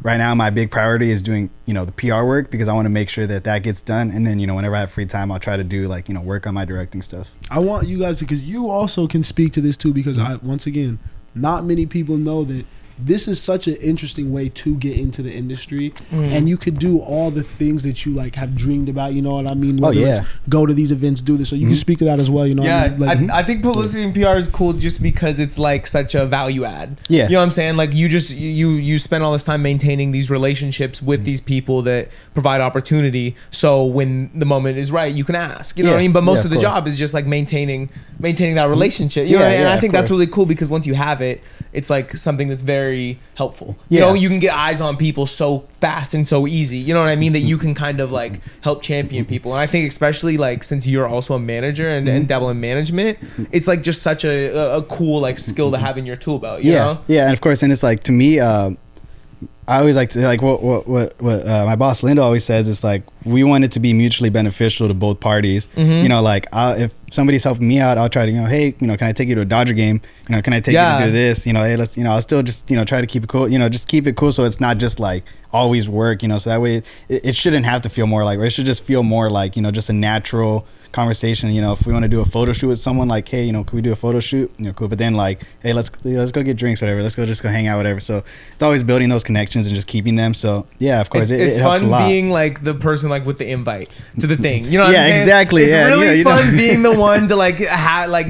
right now my big priority is doing, the PR work, because I want to make sure that gets done. And then, whenever I have free time, I'll try to do like, work on my directing stuff. I want you guys to, because you also can speak to this too, because once again, not many people know that this is such an interesting way to get into the industry, and you could do all the things that you like have dreamed about. You know what I mean? Whether it's go to these events, do this. So you can speak to that as well. You know? Yeah, what I mean? I think publicity and PR is cool just because it's like such a value add. Yeah, you know what I'm saying? Like you spend all this time maintaining these relationships with these people that provide opportunity. So when the moment is right, you can ask. You know what I mean? But most of the job is just like maintaining that relationship. You know, and I think that's really cool, because once you have it, it's like something that's very helpful. You know, you can get eyes on people so fast and so easy. You know what I mean? That you can kind of like help champion people. And I think especially like since you're also a manager and dabble in management, it's like just such a cool like skill to have in your tool belt. You know? Yeah, and of course, and it's like, to me, I always like to like what my boss Linda always says is like, we want it to be mutually beneficial to both parties. Like if somebody's helping me out, I'll try to hey, can I take you to a Dodger game? Can I take you to do this? Hey, let's I'll still just try to keep it cool. Just keep it cool, so it's not just like always work. So that way it shouldn't have to feel more like, or it should just feel more like just a natural conversation. If we want to do a photo shoot with someone, like, hey, can we do a photo shoot? Cool. But then like, hey, let's go get drinks, whatever. Let's go hang out, whatever. So it's always building those connections and just keeping them. So yeah, of course, it's it helps a lot. fun being like the person like with the invite to the thing. You know what I'm saying? Exactly. It's really fun being the one to like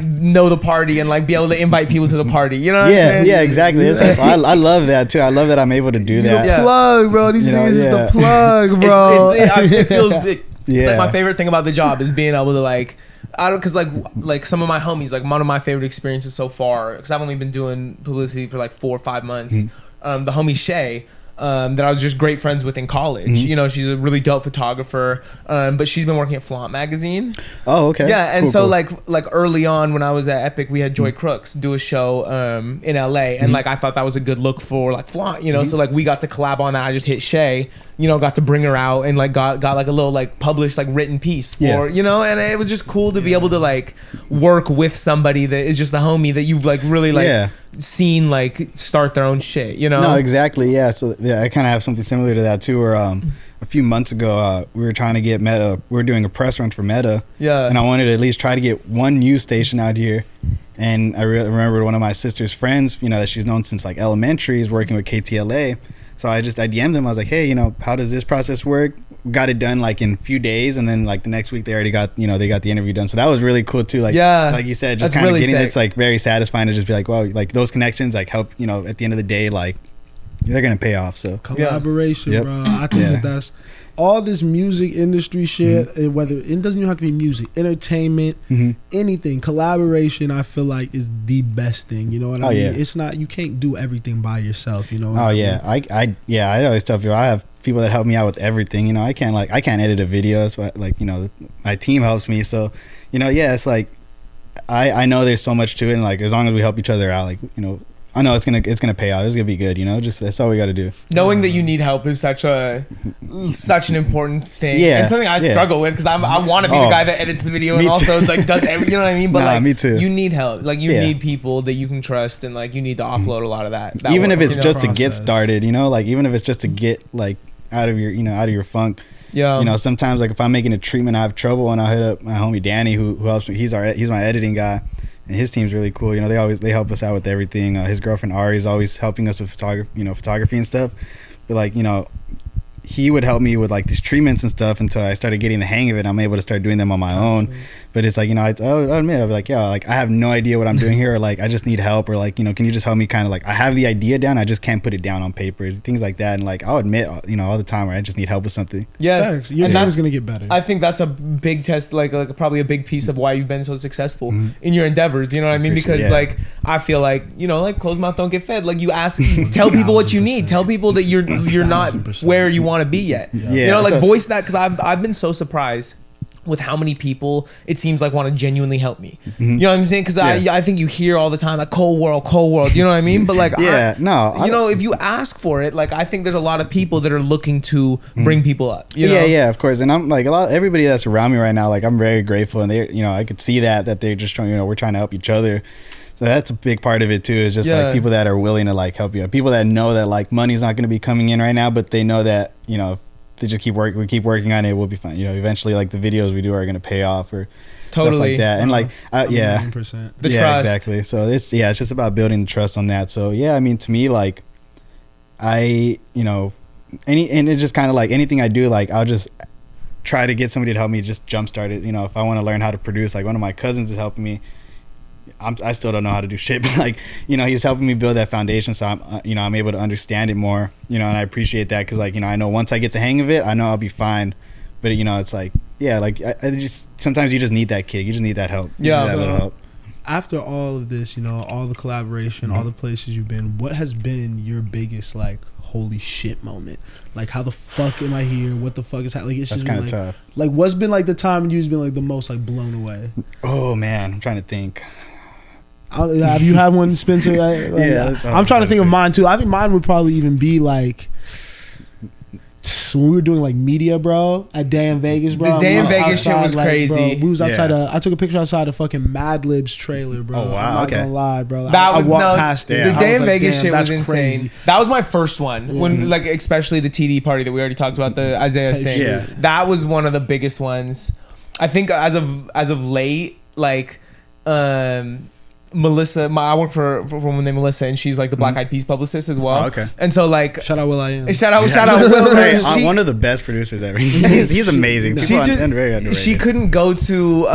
know the party and like be able to invite people to the party. You know what I'm saying? Yeah, exactly. It's like, I love that too. I love that I'm able to do that. The plug, bro. These niggas is the plug, bro. It feels it's like my favorite thing about the job is being able to like, because like some of my homies, like one of my favorite experiences so far, because I've only been doing publicity for like 4 or 5 months. The homie Shay, that I was just great friends with in college. She's a really dope photographer, but she's been working at Flaunt magazine. Oh, okay. Yeah, and cool. like early on when I was at Epic, we had Joy Crooks do a show in LA, and like I thought that was a good look for like Flaunt, so like we got to collab on that. I just hit Shay, got to bring her out and like got like a little like published like written piece for and it was just cool to be able to like work with somebody that is just the homie that you've like really like seen like start their own shit. No, exactly. Yeah. So I kind of have something similar to that too, where a few months ago we were trying to get Meta, we were doing a press run for Meta, and I wanted to at least try to get one news station out here. And I remember one of my sister's friends, that she's known since like elementary, is working with KTLA. So I DM'd him. I was like, hey, how does this process work? Got it done like in a few days, and then like the next week they already got they got the interview done. So that was really cool too. Like like you said, just kind of really getting it's like very satisfying to just be like, well, like those connections like help at the end of the day, like they're gonna pay off. So collaboration, bro. I think that's all this music industry shit, whether it doesn't even have to be music, entertainment, anything, collaboration, I feel like is the best thing. You know what I mean? It's not, you can't do everything by yourself, I always tell people I have people that help me out with everything. I can't edit a video, so my team helps me. So it's like I know there's so much to it, and like as long as we help each other out, like I know it's gonna pay out. It's gonna be good, just that's all we got to do. Knowing that you need help is such an important thing, and something I struggle with, because I want to be the guy that edits the video and also like does every, you know what I mean? But me too. You need help. Like you need people that you can trust, and like you need to offload a lot of that even if it's just to get started, like even if it's just to get like out of your funk. Sometimes like if I'm making a treatment, I have trouble, and I hit up my homie Danny who helps me. He's my editing guy. And his team's really cool. They help us out with everything. His girlfriend Ari is always helping us with photography and stuff. But like, he would help me with like these treatments and stuff until I started getting the hang of it. I'm able to start doing them on my own. But it's like, I admit, I'd be like, like I have no idea what I'm doing here, or like I just need help, or like, can you just help me kind of like, I have the idea down, I just can't put it down on paper, things like that. And like I'll admit, all the time where I just need help with something. Yes. Your name's gonna get better. I think that's a big test, like probably a big piece of why you've been so successful in your endeavors. You know what I mean? Because like I feel like, like closed mouth don't get fed. Like you ask, tell people what you need. Tell people that you're not where you want to be yet. Like voice that, because I've been so surprised with how many people it seems like want to genuinely help me. You know what I'm saying? Because I think you hear all the time like cold world, you know what I mean? But like if you ask for it, like I think there's a lot of people that are looking to bring people up. Yeah, of course. And I'm like everybody that's around me right now, like I'm very grateful, and they I could see that they're just trying, we're trying to help each other. that's a big part of it too. Is just like people that are willing to like help you out. People that know that like money's not going to be coming in right now, but they know that, you know, if they just keep working on it, we'll be fine. You know, eventually like the videos we do are going to pay off or stuff like that. And like, yeah, the trust. Exactly. So it's just about building the trust on that. So yeah, I mean, to me, like and it's just kind of like anything I do, like I'll just try to get somebody to help me just jumpstart it. You know, if I want to learn how to produce, like one of my cousins is helping me. I still don't know how to do shit, but like, you know, he's helping me build that foundation. So I'm able to understand it more, you know, and I appreciate that. Cause like, you know, I know once I get the hang of it, I know I'll be fine. But you know, it's like, yeah, like I just, sometimes you just need that kick. You just need that help. That little help. After all of this, you know, all the collaboration, all the places you've been, what has been your biggest like holy shit moment? Like, how the fuck am I here? What the fuck is happening? Like, it's that's just kind of like, tough. Like, what's been like the time you've been like the most like blown away? Oh man, I'm trying to think. Have you had one, Spencer? I'm trying to think of mine too. I think mine would probably even be like when we were doing like media, bro, at Day in Vegas, bro. The Day in Vegas shit was crazy. Bro, we was outside. I took a picture outside of fucking Mad Lib's trailer, bro. Oh wow, I'm not okay. gonna lie, bro. I walked past it. The Day in Vegas shit was insane. Crazy. That was my first one when, like, especially the TD party that we already talked about, the Isaiah thing. Yeah. That was one of the biggest ones. I think as of late, like, Melissa, I work for woman named Melissa, and she's like the Black Eyed Peas publicist as well. Oh, okay. And so like, shout out Will.i.am. Shout out Will. Hey, one of the best producers ever. He's amazing. Very underrated. She couldn't go to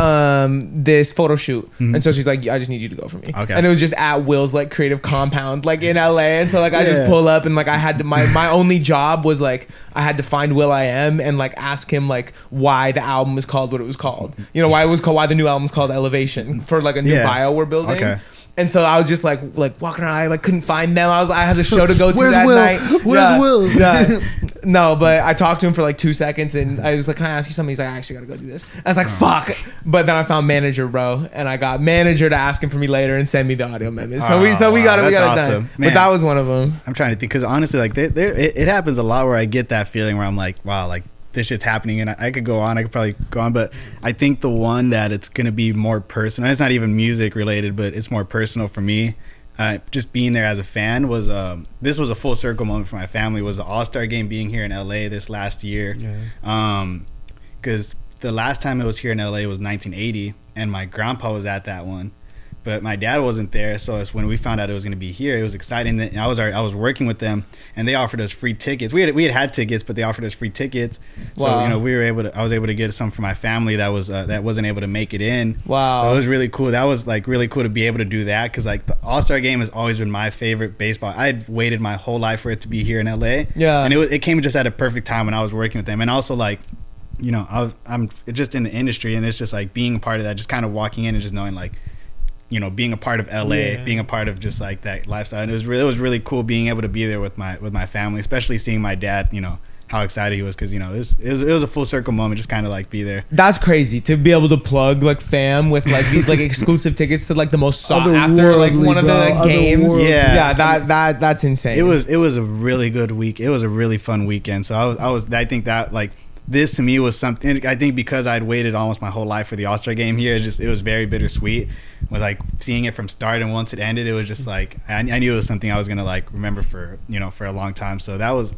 this photo shoot, and so she's like, I just need you to go for me. Okay. And it was just at Will's like creative compound, like in LA. And so like I just pull up, and like I had to my only job was like I had to find Will.i.am and like ask him like why the album is called what it was called. You know, why the new album is called Elevation for like a new bio we're building. Okay. And so I was just like walking around. I like couldn't find them. I had the show to go to that night. Where's Will? Yeah. No, but I talked to him for like 2 seconds, and I was like, "Can I ask you something?" He's like, "I actually gotta go do this." I was like, "Fuck!" But then I found manager, bro, and I got manager to ask him for me later and send me the audio memos. So we got it done. Man. But that was one of them. I'm trying to think because honestly, like it happens a lot where I get that feeling where I'm like, wow, like this shit's happening, and I could go on. I could probably go on, but I think the one that it's gonna be more personal. It's not even music related, but it's more personal for me. Just being there as a fan was this was a full circle moment for my family. Was the All-Star game being here in LA this last year. Because the last time it was here in LA was 1980, and my grandpa was at that one. But my dad wasn't there, so it's when we found out it was going to be here, it was exciting. I was working with them, and they offered us free tickets. We had tickets, but they offered us free tickets. So I was able to get some for my family that wasn't able to make it in. Wow! So it was really cool. That was like really cool to be able to do that because like the All-Star game has always been my favorite baseball. I had waited my whole life for it to be here in LA. Yeah, and it came just at a perfect time when I was working with them, and also like, you know, I'm just in the industry, and it's just like being a part of that, just kind of walking in and just knowing like, you know, being a part of LA, being a part of just like that lifestyle. And it was really cool being able to be there with my family, especially seeing my dad, you know, how excited he was. Cause you know, it was a full circle moment, just kind of like be there. That's crazy to be able to plug like fam with like these like exclusive tickets to like the most sought after like one of the like, games. That's insane. It was a really good week. It was a really fun weekend. So I think that like, this to me was something, I think because I'd waited almost my whole life for the All-Star game here, it was very bittersweet with like seeing it from start, and once it ended, it was just like, I knew it was something I was going to like remember for a long time. So that was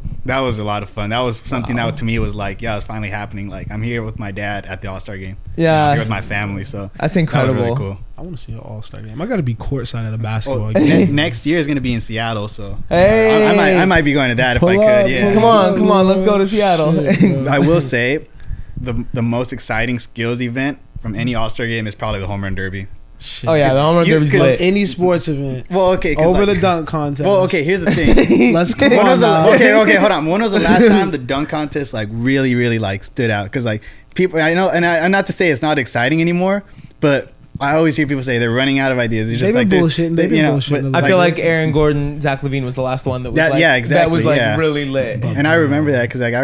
a lot of fun. That was something that to me was like, yeah, it's finally happening. Like I'm here with my dad at the All-Star game. Yeah. I'm here with my family. So that's incredible. That was really cool. I want to see an All-Star game. I got to be courtside at a basketball game. Next year is going to be in Seattle, so I might be going to that if I could. Yeah. Come on, let's go to Seattle. I will say, the most exciting skills event from any All-Star game is probably the home run derby. Shit. Oh yeah, the home run derby's lit. Any sports event. Well, okay, over the dunk contest. Well, okay, here's the thing. Let's come on now. Okay, hold on. When was the last time the dunk contest like really like stood out? Because like people, I know, and not to say it's not exciting anymore, but I always hear people say they're running out of ideas. It's just they've been bullshitting. They've been bullshitting. I feel like Aaron Gordon, Zach LaVine was the last one that was exactly. That was like really lit. And I remember that because like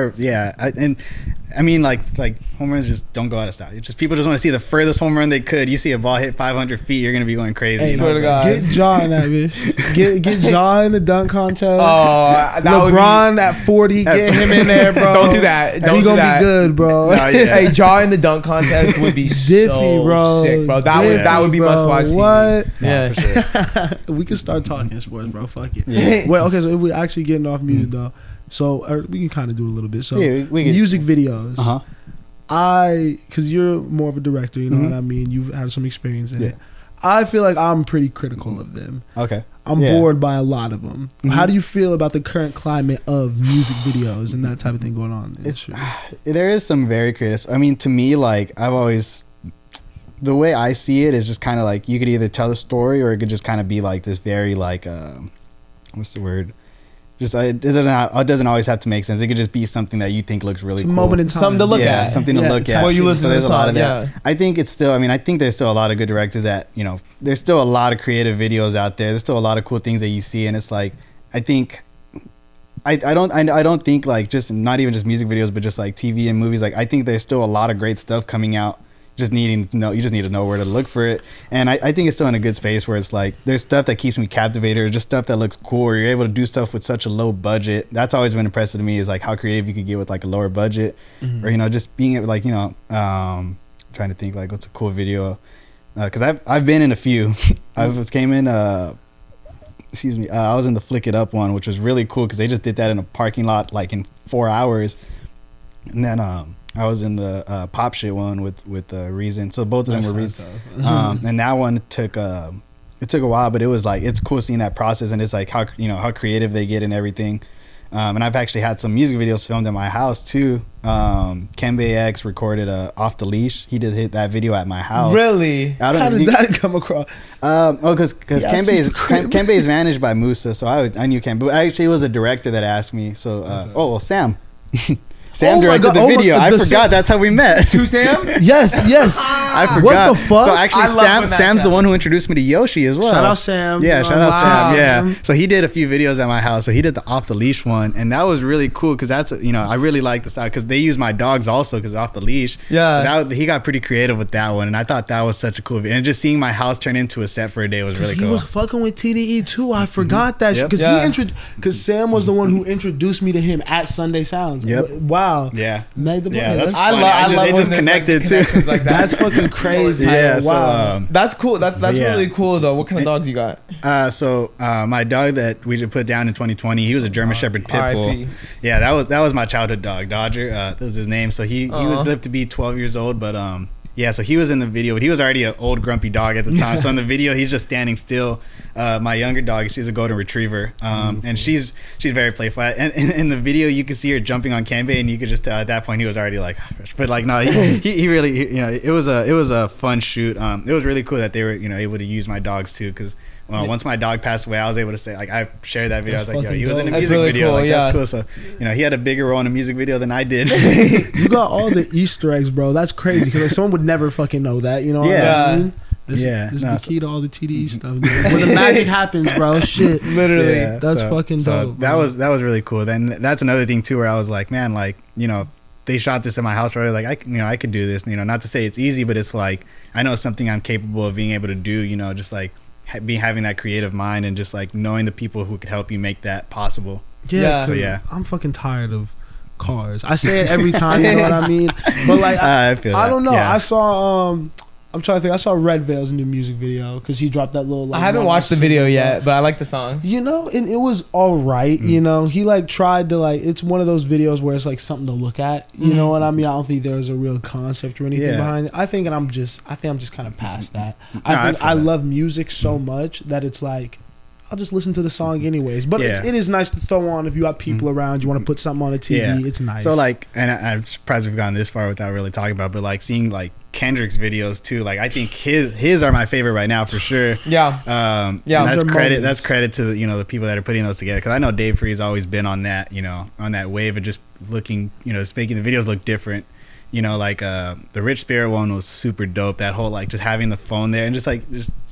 and I mean, like home runs just don't go out of style. It's just people just want to see the furthest home run they could. You see a ball hit 500 feet, you're gonna be going crazy. Hey, swear to God. Get Ja in that bitch. Get Ja in the dunk contest. Oh, that LeBron at 40, get him in there, bro. Don't do that. Don't we do gonna that. be good, bro. No, yeah. Hey, Ja in the dunk contest would be Diffy, so bro. sick, bro. That would be bro. must watch. What? Yeah. For sure. We can start talking sports, bro. Fuck it. Yeah. Well, okay, so if we're actually getting off music though, so we can kind of do a little bit. So Yeah, we can- music videos. Uh-huh. Because you're more of a director, you know what I mean. You've had some experience in it. I feel like I'm pretty critical of them. Okay. I'm Yeah. bored by a lot of them. How do you feel about the current climate of music videos and that type of thing going on? There is some very creative. I mean, to me, like I've always, the way I see it is just kind of like you could either tell a story or it could just kind of be like this very like what's the word? Just it doesn't always have to make sense. It could just be something that you think looks really cool. Moment in time. Something to look Yeah, at. something to look at. Well, you listen So to there's the a lot song, of that. yeah. I think it's still. I mean, I think there's still a lot of good directors that there's still a lot of creative videos out there. There's still a lot of cool things that you see, and it's like I think. I don't think like just not even just music videos, but just like TV and movies. Like I think there's still a lot of great stuff coming out. You just need to know where to look for it. And I think it's still in a good space where it's like there's stuff that keeps me captivated or just stuff that looks cool or you're able to do stuff with such a low budget. That's always been impressive to me is like how creative you could get with like a lower budget or just being able like trying to think like what's a cool video because I've been in a few. I was in the Flick It Up one, which was really cool because they just did that in a parking lot like in 4 hours. And then I was in the Pop Shit one with Reason. So both of them were Reason. And that one took a while, but it was like it's cool seeing that process and it's like how creative they get and everything. And I've actually had some music videos filmed at my house too. Kembe X recorded Off the Leash. He did that video at my house. Really? How did that come across? Because Kembe is managed by Musa, so I knew Kembe. But actually, it was a director that asked me. So, Sam. Sam directed the video. I forgot. That's how we met. To Sam? Yes. I forgot. What the fuck? So actually, Sam's the one who introduced me to Yoshi as well. Shout out Sam. Yeah, shout out Wow. Sam. Yeah. So he did a few videos at my house. So he did the Off the Leash one, and that was really cool because that's I really like the style because they use my dogs also because Off the Leash. Yeah. He got pretty creative with that one, and I thought that was such a cool video. And just seeing my house turn into a set for a day was really He cool. was fucking with TDE too. I forgot that Yep. because because Sam was the one who introduced me to him at Sunday Sounds. Yep. Wow. Yeah. Made the Yeah, that's I funny. love They when just there's, connected like, too. connections like that. That's fucking crazy. Yeah. Wow. So That's cool. That's Yeah. really cool though. What kind of dogs you got? my dog that we just put down in 2020, he was a German Shepherd Pit Bull. R.I.P. Yeah, that was my childhood dog, Dodger. That was his name. So he was lived to be 12 years old, but yeah, so he was in the video, but he was already an old grumpy dog at the time. So in the video, he's just standing still. My younger dog, she's a golden retriever, and she's very playful. And in the video, you could see her jumping on Kembe, and you could just tell at that point he was already like, but like no, he really, it was a fun shoot. It was really cool that they were able to use my dogs too, because once my dog passed away, I was able to say like I shared that video. That's I was like, yo, he fucking was in a dope. music That's really video. cool, Like yeah. that's cool. So he had a bigger role in a music video than I did. You got all the Easter eggs, bro. That's crazy because like, someone would never fucking know that. You know what I mean? This is the key to all the TDE stuff. Dude. Where the magic happens, bro. Shit. Literally. Yeah, That's fucking dope. That bro. was really cool. Then that's another thing too, where I was like, man, like they shot this in my house, right? Like I could do this. Not to say it's easy, but it's like I know it's something I'm capable of being able to do. Just like having that creative mind and just like knowing the people who could help you make that possible. Yeah. So yeah, I'm fucking tired of cars. I say it every time. You know what I mean? But like I feel I that. don't know. Yeah. I saw I'm trying to think. I saw Red Veil's new music video because he dropped that little. Like, I haven't watched the video yet, but I like the song. And it was all right. He like tried to like. It's one of those videos where it's like something to look at. You know what I mean? I don't think there's a real concept or anything behind it. I think I'm just kind of past that. I love music so much that it's like. I'll just listen to the song anyways. But it is nice to throw on if you got people around, you want to put something on the TV. Yeah. It's nice. So like, and I'm surprised we've gone this far without really talking about, but like seeing like Kendrick's videos too. Like I think his are my favorite right now for sure. Yeah. And that's credit to the people that are putting those together, because I know Dave Free's always been on that on that wave of just looking just making the videos look different. Like the Rich Spirit one was super dope. That whole like just having the phone there and just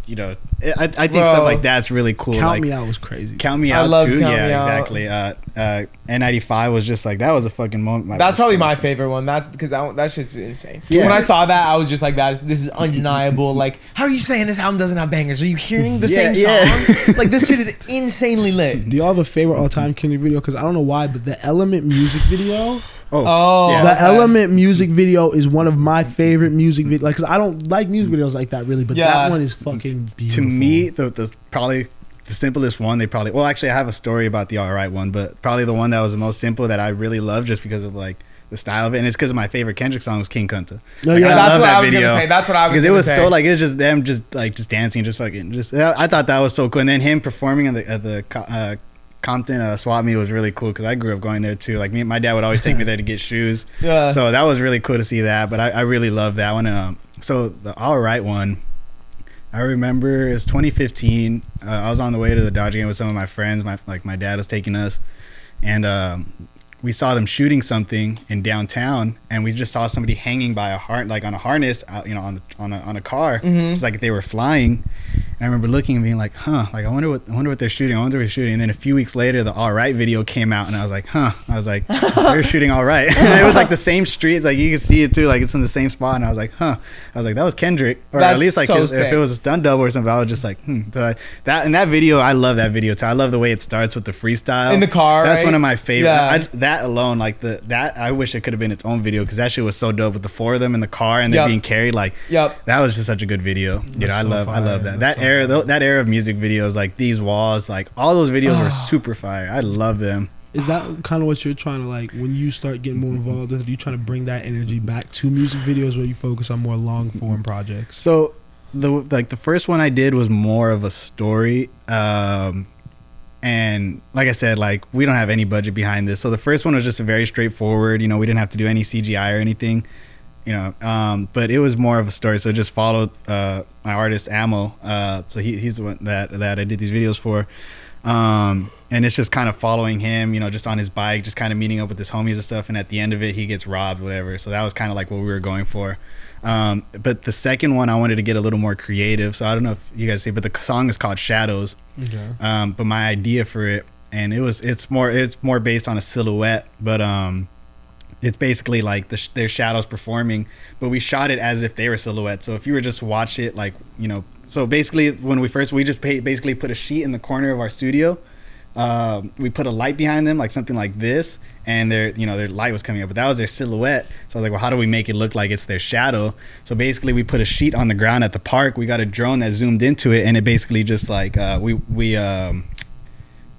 I think stuff like that's really cool. Count Me Out was crazy. Count Me Out too. Yeah, exactly. N95 was just like, that was a fucking moment. That's probably my favorite one. Because that shit's insane. Yeah. When I saw that, I was just like, this is undeniable. Like, how are you saying this album doesn't have bangers? Are you hearing the same song? Like, this shit is insanely lit. Do y'all have a favorite all-time Kendrick video? Because I don't know why, but the Element music video. Yeah. The Element music video is one of my favorite music videos. Like, cause I don't like music videos like that really, but that one is fucking beautiful. To me, the probably the simplest one. Actually, I have a story about the Alright one, but probably the one that was the most simple that I really love just because of like the style of it, and it's because of my favorite Kendrick song was King Kunta. No, like, yeah, that's what I was gonna say. That's what I was because it was so like it was just them just dancing, just fucking just. I thought that was so cool, and then him performing at the Compton swap meet was really cool because I grew up going there too. Like my dad would always take me there to get shoes. Yeah. So that was really cool to see that. But I really love that one. And so the Alright one, I remember it's 2015. I was on the way to the Dodger game with some of my friends. My dad was taking us, and we saw them shooting something in downtown, and we just saw somebody hanging by on a harness, on a car, just like they were flying. And I remember looking and being like, like I wonder what they're shooting. And then a few weeks later, the Alright video came out, and I was like, I was like, they're shooting Alright. And it was like the same streets, like you can see it too, like it's in the same spot. And I was like, I was like, that was Kendrick, or at least like if it was a stunt double or something. I was just like, So that video, I love that video too. I love the way it starts with the freestyle in the car. That's one of my favorite. Yeah. That alone, like that, I wish it could have been its own video because that shit was so dope with the four of them in the car and they're being carried. Like, that was just such a good video. I love that. That era of music videos, like These Walls, like all those videos were super fire. I love them. Is that kind of what you're trying to, like, when you start getting more involved with it, are you trying to bring that energy back to music videos where you focus on more long form projects? So the first one I did was more of a story, and like I said, like we don't have any budget behind this, so the first one was just a very straightforward, we didn't have to do any CGI or anything, but it was more of a story. So it just followed my artist Ammo, so he's the one that I did these videos for, and it's just kind of following him, just on his bike, just kind of meeting up with his homies and stuff, and at the end of it he gets robbed, whatever. So that was kind of like what we were going for. But the second one I wanted to get a little more creative, so I don't know if you guys see, but the song is called Shadows. Okay. But my idea for it, and it's more based on a silhouette, but it's basically like their shadows performing, but we shot it as if they were silhouettes. So if you were just watch it, like, so basically when we just basically put a sheet in the corner of our studio. We put a light behind them, like something like this, and their light was coming up, but that was their silhouette. So I was like, well, how do we make it look like it's their shadow? So basically we put a sheet on the ground at the park. We got a drone that zoomed into it, and it basically just like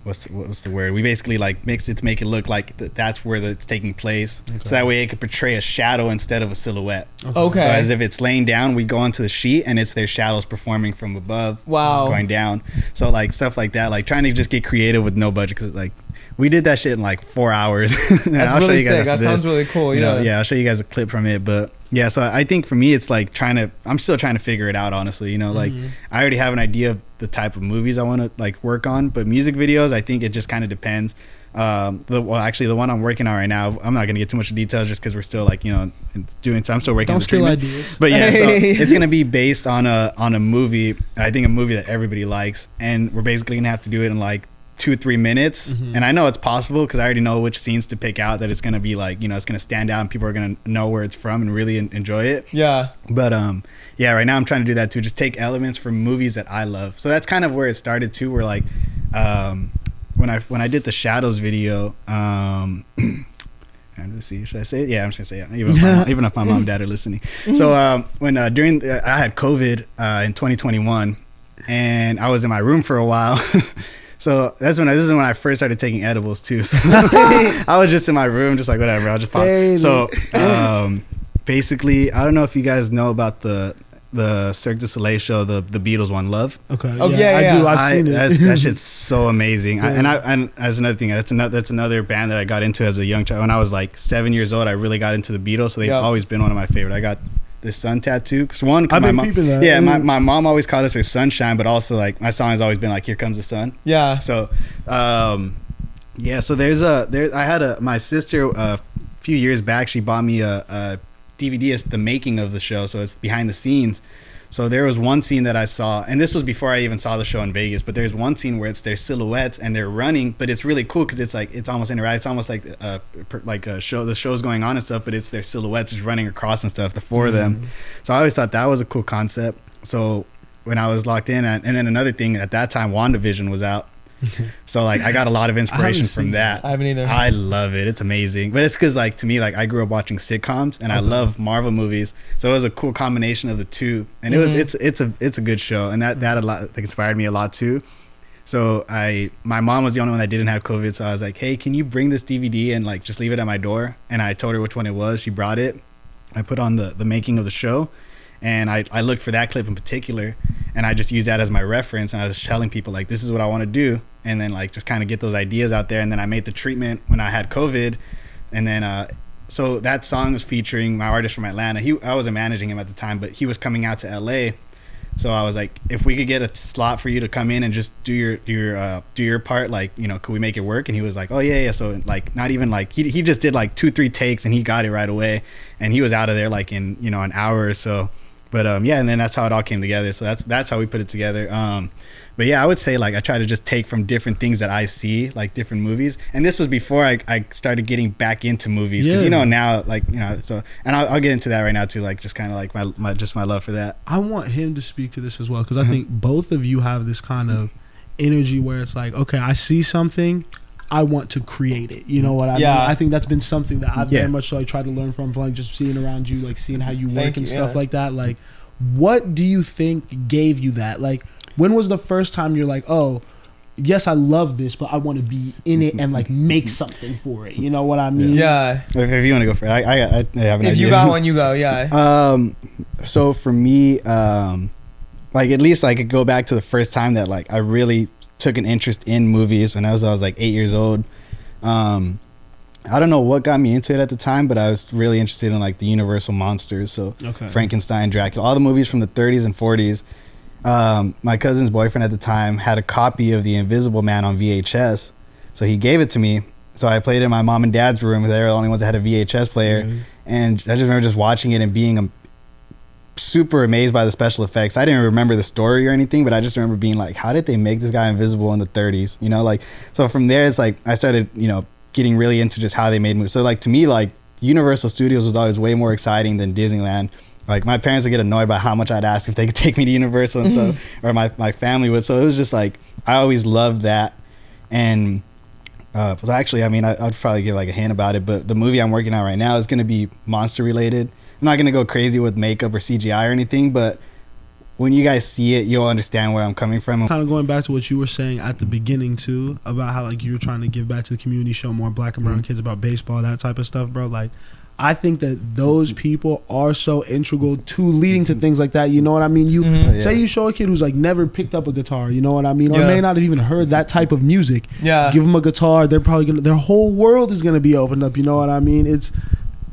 what's the word? We basically like mixed it to make it look like that's where it's taking place. Okay. So that way it could portray a shadow instead of a silhouette. Okay. So as if it's laying down, we go onto the sheet and it's their shadows performing from above. Wow. Going down. So like stuff like that, like trying to just get creative with no budget, because like we did that shit in like 4 hours. That's really sick. That sounds really cool. Yeah, I'll show you guys a clip from it. But yeah, so I think for me it's like I'm still trying to figure it out, honestly. Like I already have an idea of the type of movies I want to like work on, but music videos, I think it just kind of depends. The one I'm working on right now, I'm not gonna get too much details just because we're still like doing. So I'm still working on the treatment. Ideas. But yeah, so it's gonna be based on a movie. I think a movie that everybody likes, and we're basically gonna have to do it in like 2-3 minutes. And I know it's possible because I already know which scenes to pick out that it's gonna be like, it's gonna stand out and people are gonna know where it's from and really enjoy it. Yeah. But yeah, right now I'm trying to do that too, just take elements from movies that I love. So that's kind of where it started too, where like when I did the Shadows video, let's see, should I say it? Yeah, I'm just gonna say it, even if my mom and dad are listening. So when I had COVID in 2021, and I was in my room for a while. So this is when I first started taking edibles too. So I was just in my room, just like whatever. I'll just pop. So basically, I don't know if you guys know about the Cirque du Soleil show, the Beatles one, Love. Okay. Oh yeah, I do. I've seen it. That shit's so amazing. Yeah. And as another thing, that's another band that I got into as a young child. When I was like 7 years old, I really got into the Beatles. So they've always been one of my favorite. I got this sun tattoo. Cause my mom, my mom always called us her sunshine, but also like my song has always been like Here Comes the Sun. Yeah. So yeah, so I had my sister a few years back, she bought me a DVD. It's the making of the show, so it's behind the scenes. So there was one scene that I saw, and this was before I even saw the show in Vegas, but there's one scene where it's their silhouettes and they're running, but it's really cool because it's like, it's almost interactive. It's almost like a show, the show's going on and stuff, but it's their silhouettes just running across and stuff, the four of them. So I always thought that was a cool concept. So when I was locked in, and then another thing at that time, WandaVision was out. So like I got a lot of inspiration from that. I haven't either. I love it. It's amazing. But it's because like to me, like I grew up watching sitcoms and I love Marvel movies. So it was a cool combination of the two. And it was it's a good show. And that a lot like inspired me a lot too. So my mom was the only one that didn't have COVID. So I was like, hey, can you bring this DVD and like just leave it at my door? And I told her which one it was. She brought it. I put on the making of the show. And I looked for that clip in particular, and I just used that as my reference. And I was telling people like, this is what I want to do, and then like just kind of get those ideas out there. And then I made the treatment when I had COVID, and then so that song was featuring my artist from Atlanta. I wasn't managing him at the time, but he was coming out to LA. So I was like, if we could get a slot for you to come in and just do your part, like, you know, could we make it work? And he was like, oh yeah. So like, not even like, he just did like 2-3 takes and he got it right away, and he was out of there like in, you know, an hour or so. But yeah, and then that's how it all came together. So that's how we put it together. But yeah, I would say like I try to just take from different things that I see, like different movies. And this was before I started getting back into movies, because you know now, like, you know, so, and I'll get into that right now too, like just kind of like my love for that. I want him to speak to this as well, because I think both of you have this kind of energy where it's like, okay, I see something, I want to create it. You know what I mean? I think that's been something that I've very much like tried to learn from like just seeing around you, like seeing how you work and stuff like that. Like, what do you think gave you that? Like, when was the first time you're like, oh, yes, I love this, but I want to be in it and like make something for it? You know what I mean? Yeah. If you want to go for it, I have an idea. If you got one, you go. Yeah. So for me, like at least I could go back to the first time that like I really took an interest in movies when I was like 8 years old. I don't know what got me into it at the time, but I was really interested in like the Universal monsters. So Frankenstein, Dracula, all the movies from the 30s and 40s. My cousin's boyfriend at the time had a copy of The Invisible Man on VHS. So he gave it to me. So I played it in my mom and dad's room. They were the only ones that had a VHS player. And I just remember just watching it and being super amazed by the special effects. I didn't remember the story or anything, but I just remember being like, how did they make this guy invisible in the 30s? You know, like, so from there, it's like, I started, you know, getting really into just how they made movies. So like, to me, like Universal Studios was always way more exciting than Disneyland. Like my parents would get annoyed by how much I'd ask if they could take me to Universal and stuff, or my family would. So it was just like, I always loved that. And but actually, I mean, I'd probably give like a hint about it, but the movie I'm working on right now is going to be monster related. I'm not going to go crazy with makeup or CGI or anything, but when you guys see it, you'll understand where I'm coming from. Kind of going back to what you were saying at the beginning too, about how like you were trying to give back to the community, show more black and brown kids about baseball, that type of stuff, bro. Like, I think that those people are so integral to leading to things like that. You know what I mean? You say you show a kid who's like never picked up a guitar, you know what I mean? Or may not have even heard that type of music. Yeah. Give them a guitar, they're probably gonna, their whole world is gonna be opened up. You know what I mean? It's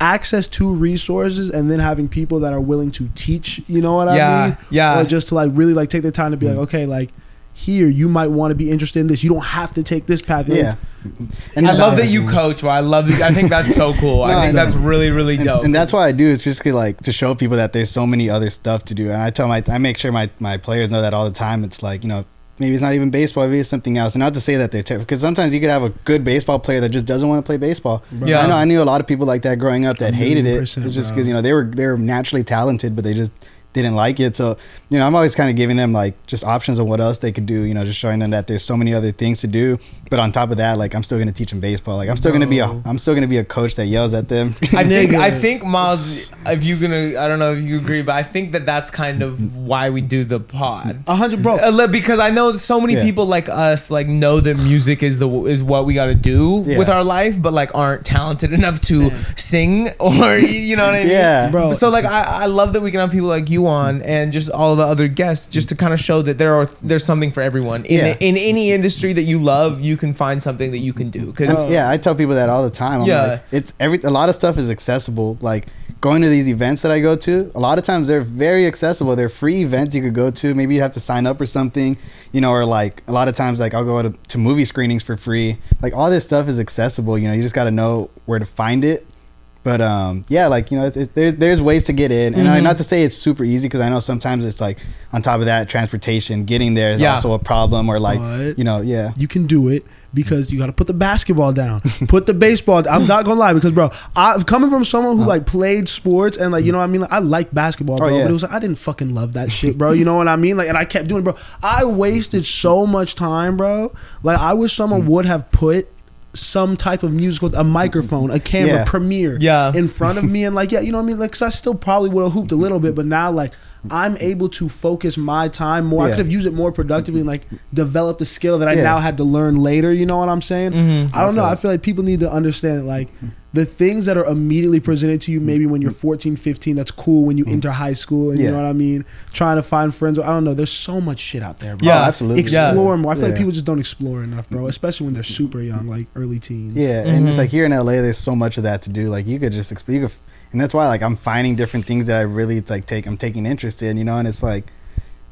access to resources, and then having people that are willing to teach. You know what I mean? Yeah. Or just to like really like take the time to be like, okay, like, here you might want to be interested in this. You don't have to take this path. And I love that you coach. Well, I think that's so cool. I think that's really, really dope. And that's why I do. It's just like to show people that there's so many other stuff to do. And I make sure my players know that all the time. It's like, you know, maybe it's not even baseball, maybe it's something else. And not to say that they're terrible, because sometimes you could have a good baseball player that just doesn't want to play baseball. Yeah. I knew a lot of people like that growing up that hated it. It's just because, you know, they were naturally talented, but they just didn't like it. So, you know, I'm always kind of giving them like just options of what else they could do, you know, just showing them that there's so many other things to do. But on top of that, like, I'm still going to teach them baseball. Like, I'm still going to be a coach that yells at them. I think Miles, I don't know if you agree, but I think that's kind of why we do the pod. 100, bro. Because I know so many people like us like know that music is what we got to do with our life, but like aren't talented enough to sing, or you know what I mean? Yeah, bro. So like I love that we can have people like you on and just all the other guests, just to kind of show that there's something for everyone in any industry that you love. You can find something that you can do. Because I tell people that all the time. I'm like, a lot of stuff is accessible. Like going to these events that I go to, a lot of times they're very accessible. They're free events you could go to. Maybe you have to sign up or something, you know, or like a lot of times like I'll go to movie screenings for free. Like all this stuff is accessible. You know, you just got to know where to find it. But yeah, like, you know, there's ways to get in, and not to say it's super easy, because I know sometimes it's like, on top of that, transportation, getting there is also a problem, or like, but you know, you can do it, because you got to put the basketball down, put the baseball. I'm not gonna lie, because bro, I'm coming from someone who like played sports, and like, you know what I mean, like, I like basketball, bro, but it was like, I didn't fucking love that shit, bro. You know what I mean? Like, and I kept doing it, bro. I wasted so much time, bro. Like, I wish someone would have put some type of musical, a microphone, a camera, Premiere in front of me, and like, you know what I mean, like, 'cause I still probably would have hooped a little bit, but now like, I'm able to focus my time more. I could have used it more productively and like developed the skill that I now had to learn later. You know what I'm saying? I don't know. I feel like people need to understand that, like, the things that are immediately presented to you, maybe when you're 14, 15, that's cool when you enter high school, and you know what I mean, trying to find friends. I don't know. There's so much shit out there, bro. Yeah, absolutely. Explore more. I feel like people just don't explore enough, bro, especially when they're super young, like early teens. Yeah, and it's like, here in LA, there's so much of that to do. Like, you could just explore. And that's why, like, I'm finding different things that I really I'm taking interest in, you know. And it's like,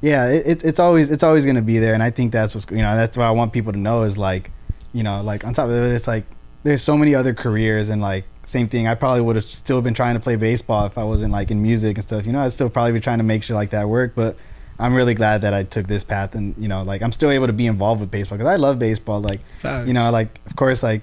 yeah, it's always going to be there. And I think that's what's, you know, that's what I want people to know is, like, you know, like, on top of it, it's like, there's so many other careers, and like, same thing, I probably would have still been trying to play baseball if I wasn't like in music and stuff, you know. I'd still probably be trying to make shit like that work, but I'm really glad that I took this path, and, you know, like, I'm still able to be involved with baseball, because I love baseball. Like, facts. You know, like, of course, like,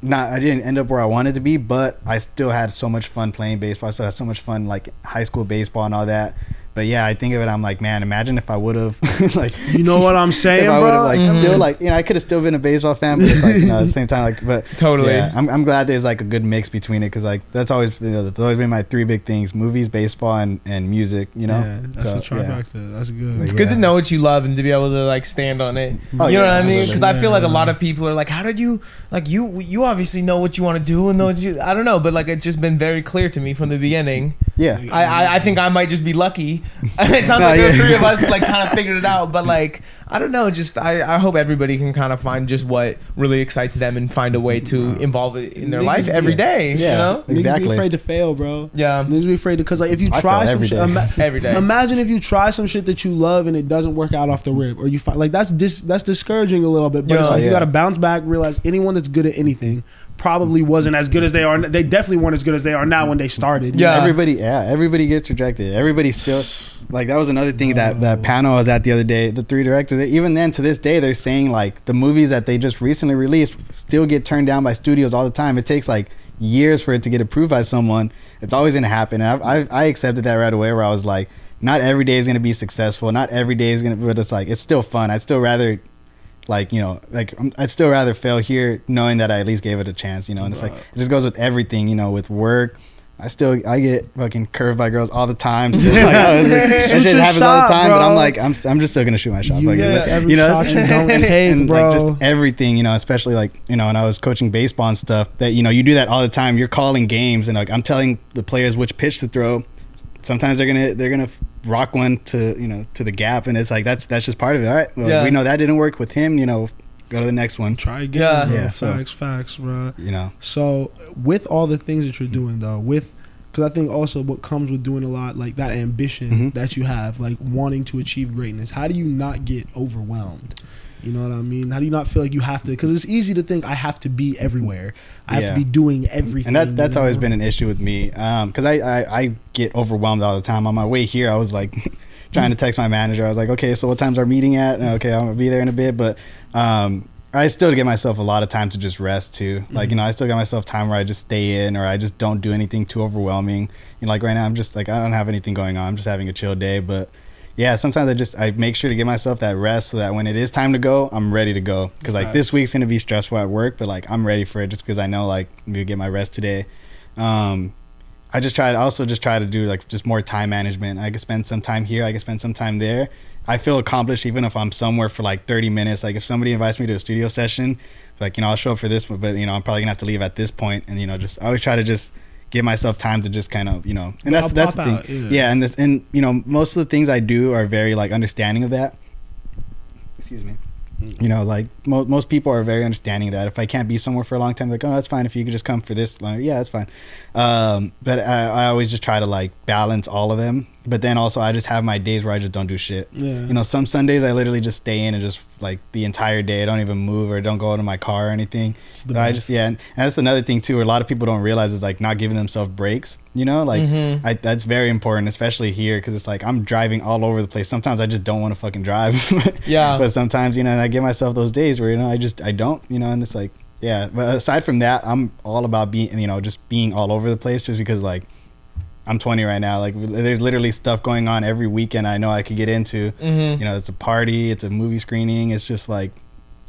I didn't end up where I wanted to be, but I still had so much fun playing baseball. I still had so much fun, like, high school baseball and all that. But yeah, I think of it, I'm like, man, imagine if I would have, like, you know what I'm saying, if I would have, bro? like, still, like, you know, I could have still been a baseball fan, but it's like, you know, at the same time, like, but totally. Yeah, I'm glad there's like a good mix between it, because like, that's always, you know, that's always been my three big things: movies, baseball, and music. You know, yeah, that's a trifecta. Yeah. That's good. It's good to know what you love and to be able to like stand on it. Oh, you know what I mean? Because I feel like a Yeah. lot of people are like, how did you, like, you obviously know what you want to do and know what you, I don't know, but like, it's just been very clear to me from the beginning. Yeah. I think I might just be lucky. It sounds like the three of us like kind of figured it out, but like, I don't know, just I hope everybody can kind of find just what really excites them and find a way to involve it in their life every day. Yeah, you know? exactly. Niggas be afraid to fail, bro. Yeah. Niggas be afraid to, because like, if you I try fail some shit, every day. Imagine if you try some shit that you love and it doesn't work out off the rip, or you find like that's discouraging a little bit. But it's like, you got to bounce back, realize anyone that's good at anything probably wasn't as good as they are. They definitely weren't as good as they are now when they started. Yeah. Everybody gets rejected. Everybody still, like, that was another thing that panel I was at the other day. The three directors, even then to this day, they're saying like the movies that they just recently released still get turned down by studios all the time. It takes like years for it to get approved by someone. It's always gonna happen. And I accepted that right away, where I was like, not every day is gonna be successful. Not every day is gonna, but it's like, it's still fun. I'd still rather, like, you know, like, I'd still rather fail here knowing that I at least gave it a chance, you know. And it's like, it just goes with everything, you know, with work. I get fucking curved by girls all the time. Still, like, that shit happens all the time, bro. But I'm like, I'm just still gonna shoot my shot. Every shot you don't take, and bro. like, just everything, you know, especially like, you know, when I was coaching baseball and stuff, that, you know, you do that all the time. You're calling games, and like, I'm telling the players which pitch to throw. Sometimes they're gonna rock one to, you know, to the gap, and it's like, that's just part of it. All right, well, we know that didn't work with him, you know, go to the next one. Try again. Yeah. Facts, bro. You know. So with all the things that you're doing though, because I think also what comes with doing a lot, like that ambition that you have, like wanting to achieve greatness, how do you not get overwhelmed? You know what I mean? How do you not feel like you have to? Because it's easy to think I have to be everywhere. I have to be doing everything. And that's always been an issue with me. Because I get overwhelmed all the time. On my way here, I was like trying to text my manager. I was like, okay, so what time's our meeting at? And okay, I'm going to be there in a bit. But I still give myself a lot of time to just rest too. Like, you know, I still got myself time where I just stay in, or I just don't do anything too overwhelming. You know, like right now, I'm just like, I don't have anything going on. I'm just having a chill day. But yeah, sometimes I make sure to give myself that rest, so that when it is time to go, I'm ready to go. Because like, this week's gonna be stressful at work, but like, I'm ready for it, just because I know like I'm gonna get my rest today. I also try to do like just more time management. I can spend some time here, I can spend some time there. I feel accomplished even if I'm somewhere for like 30 minutes. Like, if somebody invites me to a studio session, like, you know, I'll show up for this, but you know, I'm probably gonna have to leave at this point. And, you know, just I always try to just give myself time to just kind of, you know, and that's the thing. Yeah, and you know, most of the things I do are very like understanding of that. Excuse me. You know, like most people are very understanding that if I can't be somewhere for a long time, like, oh, that's fine. If you could just come for this, like, yeah, that's fine. But I always just try to like balance all of them. But then also I just have my days where I just don't do shit. Yeah. You know, some Sundays I literally just stay in and just like the entire day. I don't even move or don't go into my car or anything. I just and that's another thing too, where a lot of people don't realize is like not giving themselves breaks. You know, like that's very important, especially here, because it's like I'm driving all over the place. Sometimes I just don't want to fucking drive. But sometimes, you know, I give myself those days where, you know, I don't, you know, and it's like, yeah. But aside from that, I'm all about being, you know, just being all over the place, just because like I'm 20 right now. Like there's literally stuff going on every weekend I know I could get into. You know, it's a party, it's a movie screening. It's just like,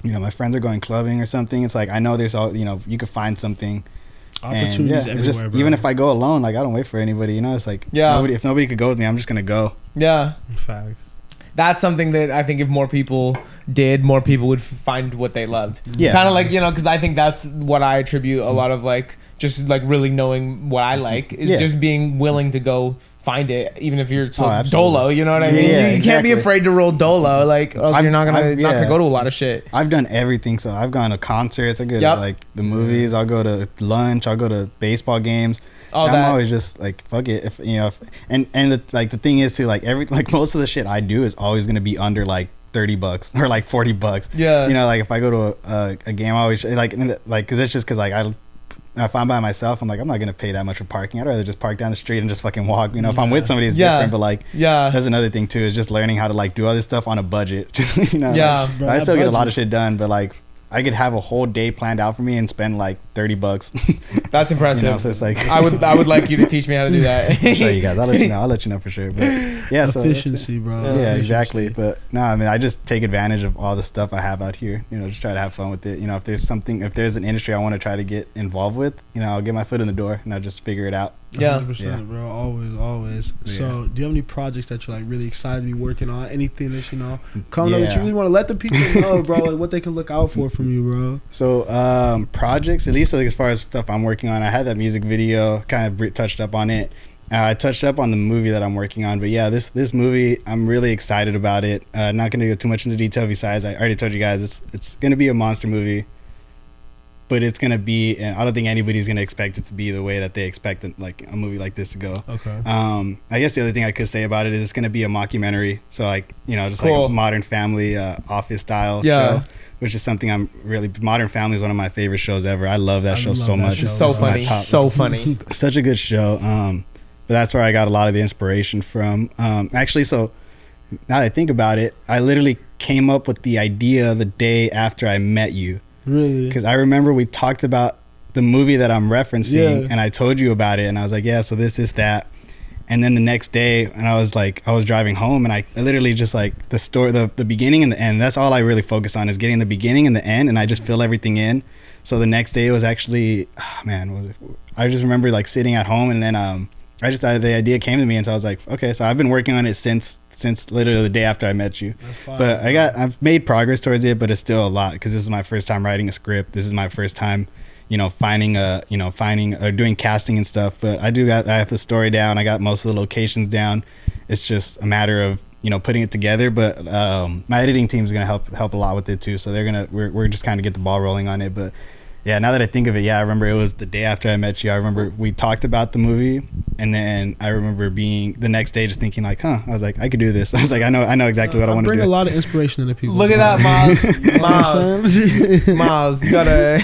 you know, my friends are going clubbing or something. It's like, I know there's all, you know, you could find something. Opportunities everywhere, just, bro. even if I go alone, like I don't wait for anybody, you know. It's like, if nobody could go with me, I'm just gonna go. Fact. That's something that I think if more people did, more people would find what they loved. Kind of like, you know, because I think that's what I attribute a lot of, like, just like really knowing what I like is just being willing to go find it, even if you're dolo, you know what I mean? You can't be afraid to roll dolo, like, or else you're not gonna go to a lot of shit. I've done everything. So I've gone to concerts, I go to like the movies, I'll go to lunch, I'll go to baseball games. I'm always just like, fuck it, if you know, and the thing is too, like most of the shit I do is always gonna be under like $30 or like $40. You know, like if I go to a game, I always like because it's just because like if I'm by myself, I'm like, I'm not gonna pay that much for parking. I'd rather just park down the street and just fucking walk. You know, if I'm with somebody, it's different. But like, that's another thing too, is just learning how to like do all this stuff on a budget. You know, bro, I still get a lot of shit done, but like, I could have a whole day planned out for me and spend like $30. That's impressive. You know, so it's like I would like you to teach me how to do that. I'll show you guys. I'll let you know for sure. But yeah, efficiency, bro. Yeah, efficiency. Exactly. But no, I mean, I just take advantage of all the stuff I have out here. You know, just try to have fun with it. You know, if there's an industry I want to try to get involved with, you know, I'll get my foot in the door and I'll just figure it out. 100%, bro. Always. So, do you have any projects that you're like really excited to be working on? Anything that you know coming up that you really want to let the people know, bro? Like what they can look out for from you, bro? So, projects, at least like as far as stuff I'm working on, I had that music video, kind of touched up on it. I touched up on the movie that I'm working on, but yeah, this movie, I'm really excited about it. Not going to go too much into detail. Besides, I already told you guys it's going to be a monster movie. But it's gonna be, and I don't think anybody's gonna expect it to be the way that they expect like a movie like this to go. Okay. I guess the other thing I could say about it is it's gonna be a mockumentary, so like, you know, just like a Modern Family, Office style show, which is something Modern Family is one of my favorite shows ever. I love that show so much. It's so funny, funny. Such a good show. But that's where I got a lot of the inspiration from. Actually, so now that I think about it, I literally came up with the idea the day after I met you. Really? Because I remember we talked about the movie that I'm referencing, and I told you about it, and I was like, yeah, so this is that. And then the next day, and I was driving home, and I literally just like the story, the beginning and the end. That's all I really focus on, is getting the beginning and the end, and I just fill everything in. So the next day it was actually, I just remember like sitting at home, and then the idea came to me, and so I was like, okay, so I've been working on it since literally the day after I met you. But I've made progress towards it, but it's still a lot, because this is my first time writing a script. This is my first time, you know, finding or doing casting and stuff. But I have the story down. I got most of the locations down. It's just a matter of, you know, putting it together. But my editing team is gonna help a lot with it too. So we're just kind of get the ball rolling on it. But yeah, now that I think of it, I remember it was the day after I met you. I remember we talked about the movie, and then I remember being the next day just thinking like, I was like, I could do this. I was like, I know exactly what I want to do. Bring a lot of inspiration to the people. Look at that, Miles. You gotta.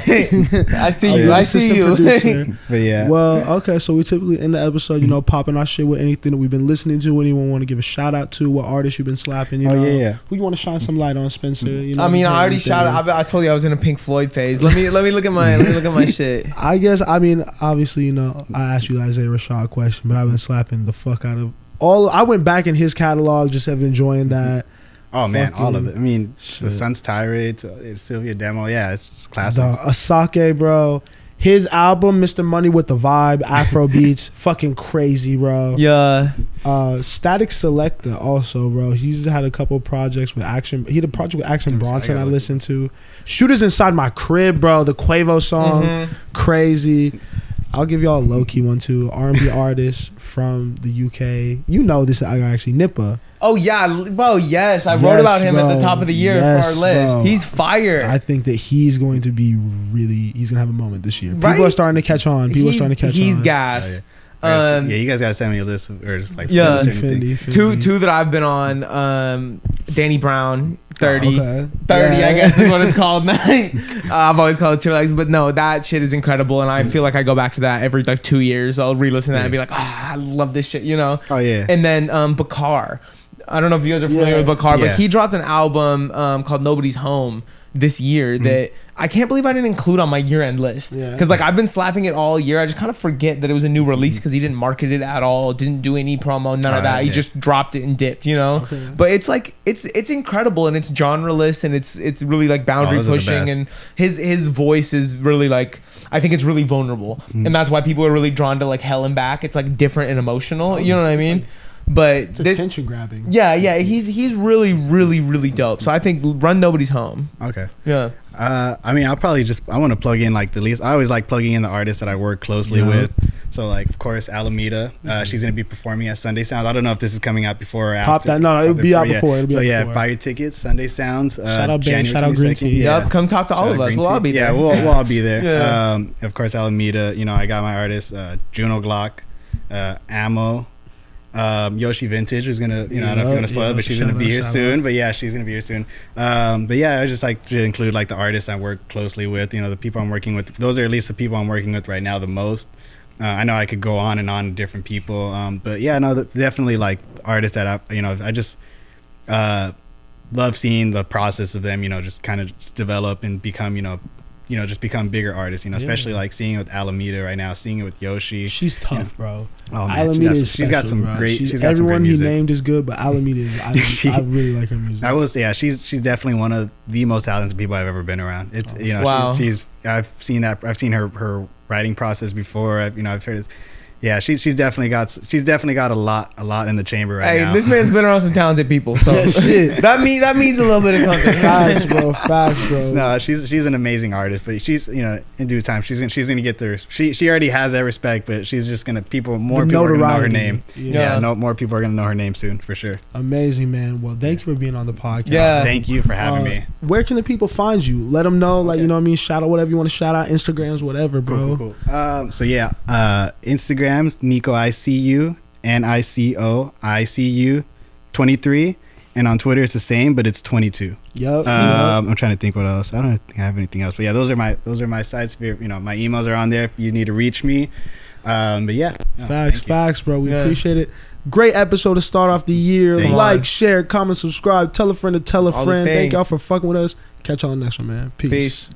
I see you. I see you. But yeah. Well, okay. So we typically end the episode, you know, popping our shit with anything that we've been listening to. Anyone want to give a shout out to? What artist you've been slapping? You know, who you want to shine some light on, Spencer? You know, I mean, I already shouted. I told you I was in a Pink Floyd phase. Let me look at my shit. I guess, I mean, obviously, you know, I asked you Isaiah Rashad a question, but I've been slapping the fuck out of I went back in his catalog, just have enjoying that. Oh man, all of it. I mean, the Sun's Tirade to Sylvia Demo, it's classic. Asake, bro. His album, Mr. Money with the Vibe, Afro beats, fucking crazy, bro. Yeah. Static Selector also, bro. He's had a couple projects with Action. He had a project with Action Bronson I listened to. Shooters Inside My Crib, bro. The Quavo song, crazy. I'll give y'all a low-key one too. R&B artist from the UK. You know this, actually, Nippa. Oh yeah, bro. Yes, I wrote about him at the top of the year for our list. Bro. He's fire. I think that he's going to be he's gonna have a moment this year. People are starting to catch on. He's gas. Yeah, you guys gotta send me a list or just like Fendi. Two that I've been on. Danny Brown, 30. Okay. 30, Yeah. I guess is what it's called now. I've always called it Triple X, but no, that shit is incredible, and I feel like I go back to that every like 2 years. I'll re-listen to that and be like, I love this shit, you know. Oh yeah. And then Bakar. I don't know if you guys are familiar with Bakar, but he dropped an album called Nobody's Home this year that I can't believe I didn't include on my year-end list. Because like I've been slapping it all year. I just kind of forget that it was a new release because he didn't market it at all, didn't do any promo, none of that. He just dropped it and dipped, you know. But it's like it's incredible and it's genreless and it's really like boundary pushing, and his voice is really like, I think it's really vulnerable, and that's why people are really drawn to like Hell and Back. It's like different and emotional, you know what I mean? But it's attention grabbing. Yeah, he's really, really, really dope. So I think run Nobody's Home. Okay. Yeah. I mean, I want to plug in like the least. I always like plugging in the artists that I work closely with. So like, of course, Alameda. She's gonna be performing at Sunday Sounds. I don't know if this is coming out before or after. Pop that. No, it'll be out before. It'll be out before. Buy your tickets. Sunday Sounds. Shout out January shout out Green Tea. Yep, come talk to all of us. We'll all be there. Yeah, we'll all be there. Of course, Alameda. You know, I got my artists, Juno Glock, Ammo. Yoshi Vintage, who's gonna, you know, I don't know if you want to spoil it, but she's gonna be here soon. But yeah, she's gonna be here soon. But yeah, I just like to include like the artists I work closely with, you know, the people I'm working with. Those are at least the people I'm working with right now the most. I know I could go on and on different people, but yeah, no, that's definitely like artists that I just love seeing the process of them, you know, just kind of develop and become, just become bigger artists, you know, especially like seeing it with Alameda right now, seeing it with Yoshi. She's tough, bro. Oh, man. Alameda is she's got some bro. great. She's got everyone some great music. he named is good, but Alameda is. I really like her music. I was, yeah. She's definitely one of the most talented people I've ever been around. It's she's I've seen her writing process before. I've heard it. Yeah, she's definitely got a lot in the chamber right now. Hey, this man's been around some talented people, so that means a little bit of something. Facts, bro. No, she's an amazing artist, but she's, you know, in due time she's gonna get there. She already has that respect, but she's just gonna more people are gonna know her name. More people are gonna know her name soon for sure. Amazing, man. Well, thank you for being on the podcast. Yeah, thank you for having me. Where can the people find you? Let them know, like, you know what I mean. Shout out whatever you want to shout out, Instagrams, whatever, bro. Cool. So yeah, Instagram. Nico ICU NICO 23, and on Twitter it's the same, but it's 22. Yep. I'm trying to think what else. I don't think I have anything else, but yeah, those are my sites. You know, my emails are on there if you need to reach me. But yeah, facts, bro. We appreciate it. Great episode to start off the year. Like, share, comment, subscribe, tell a friend to tell a friend. Thank y'all for fucking with us. Catch y'all on the next one, man. Peace.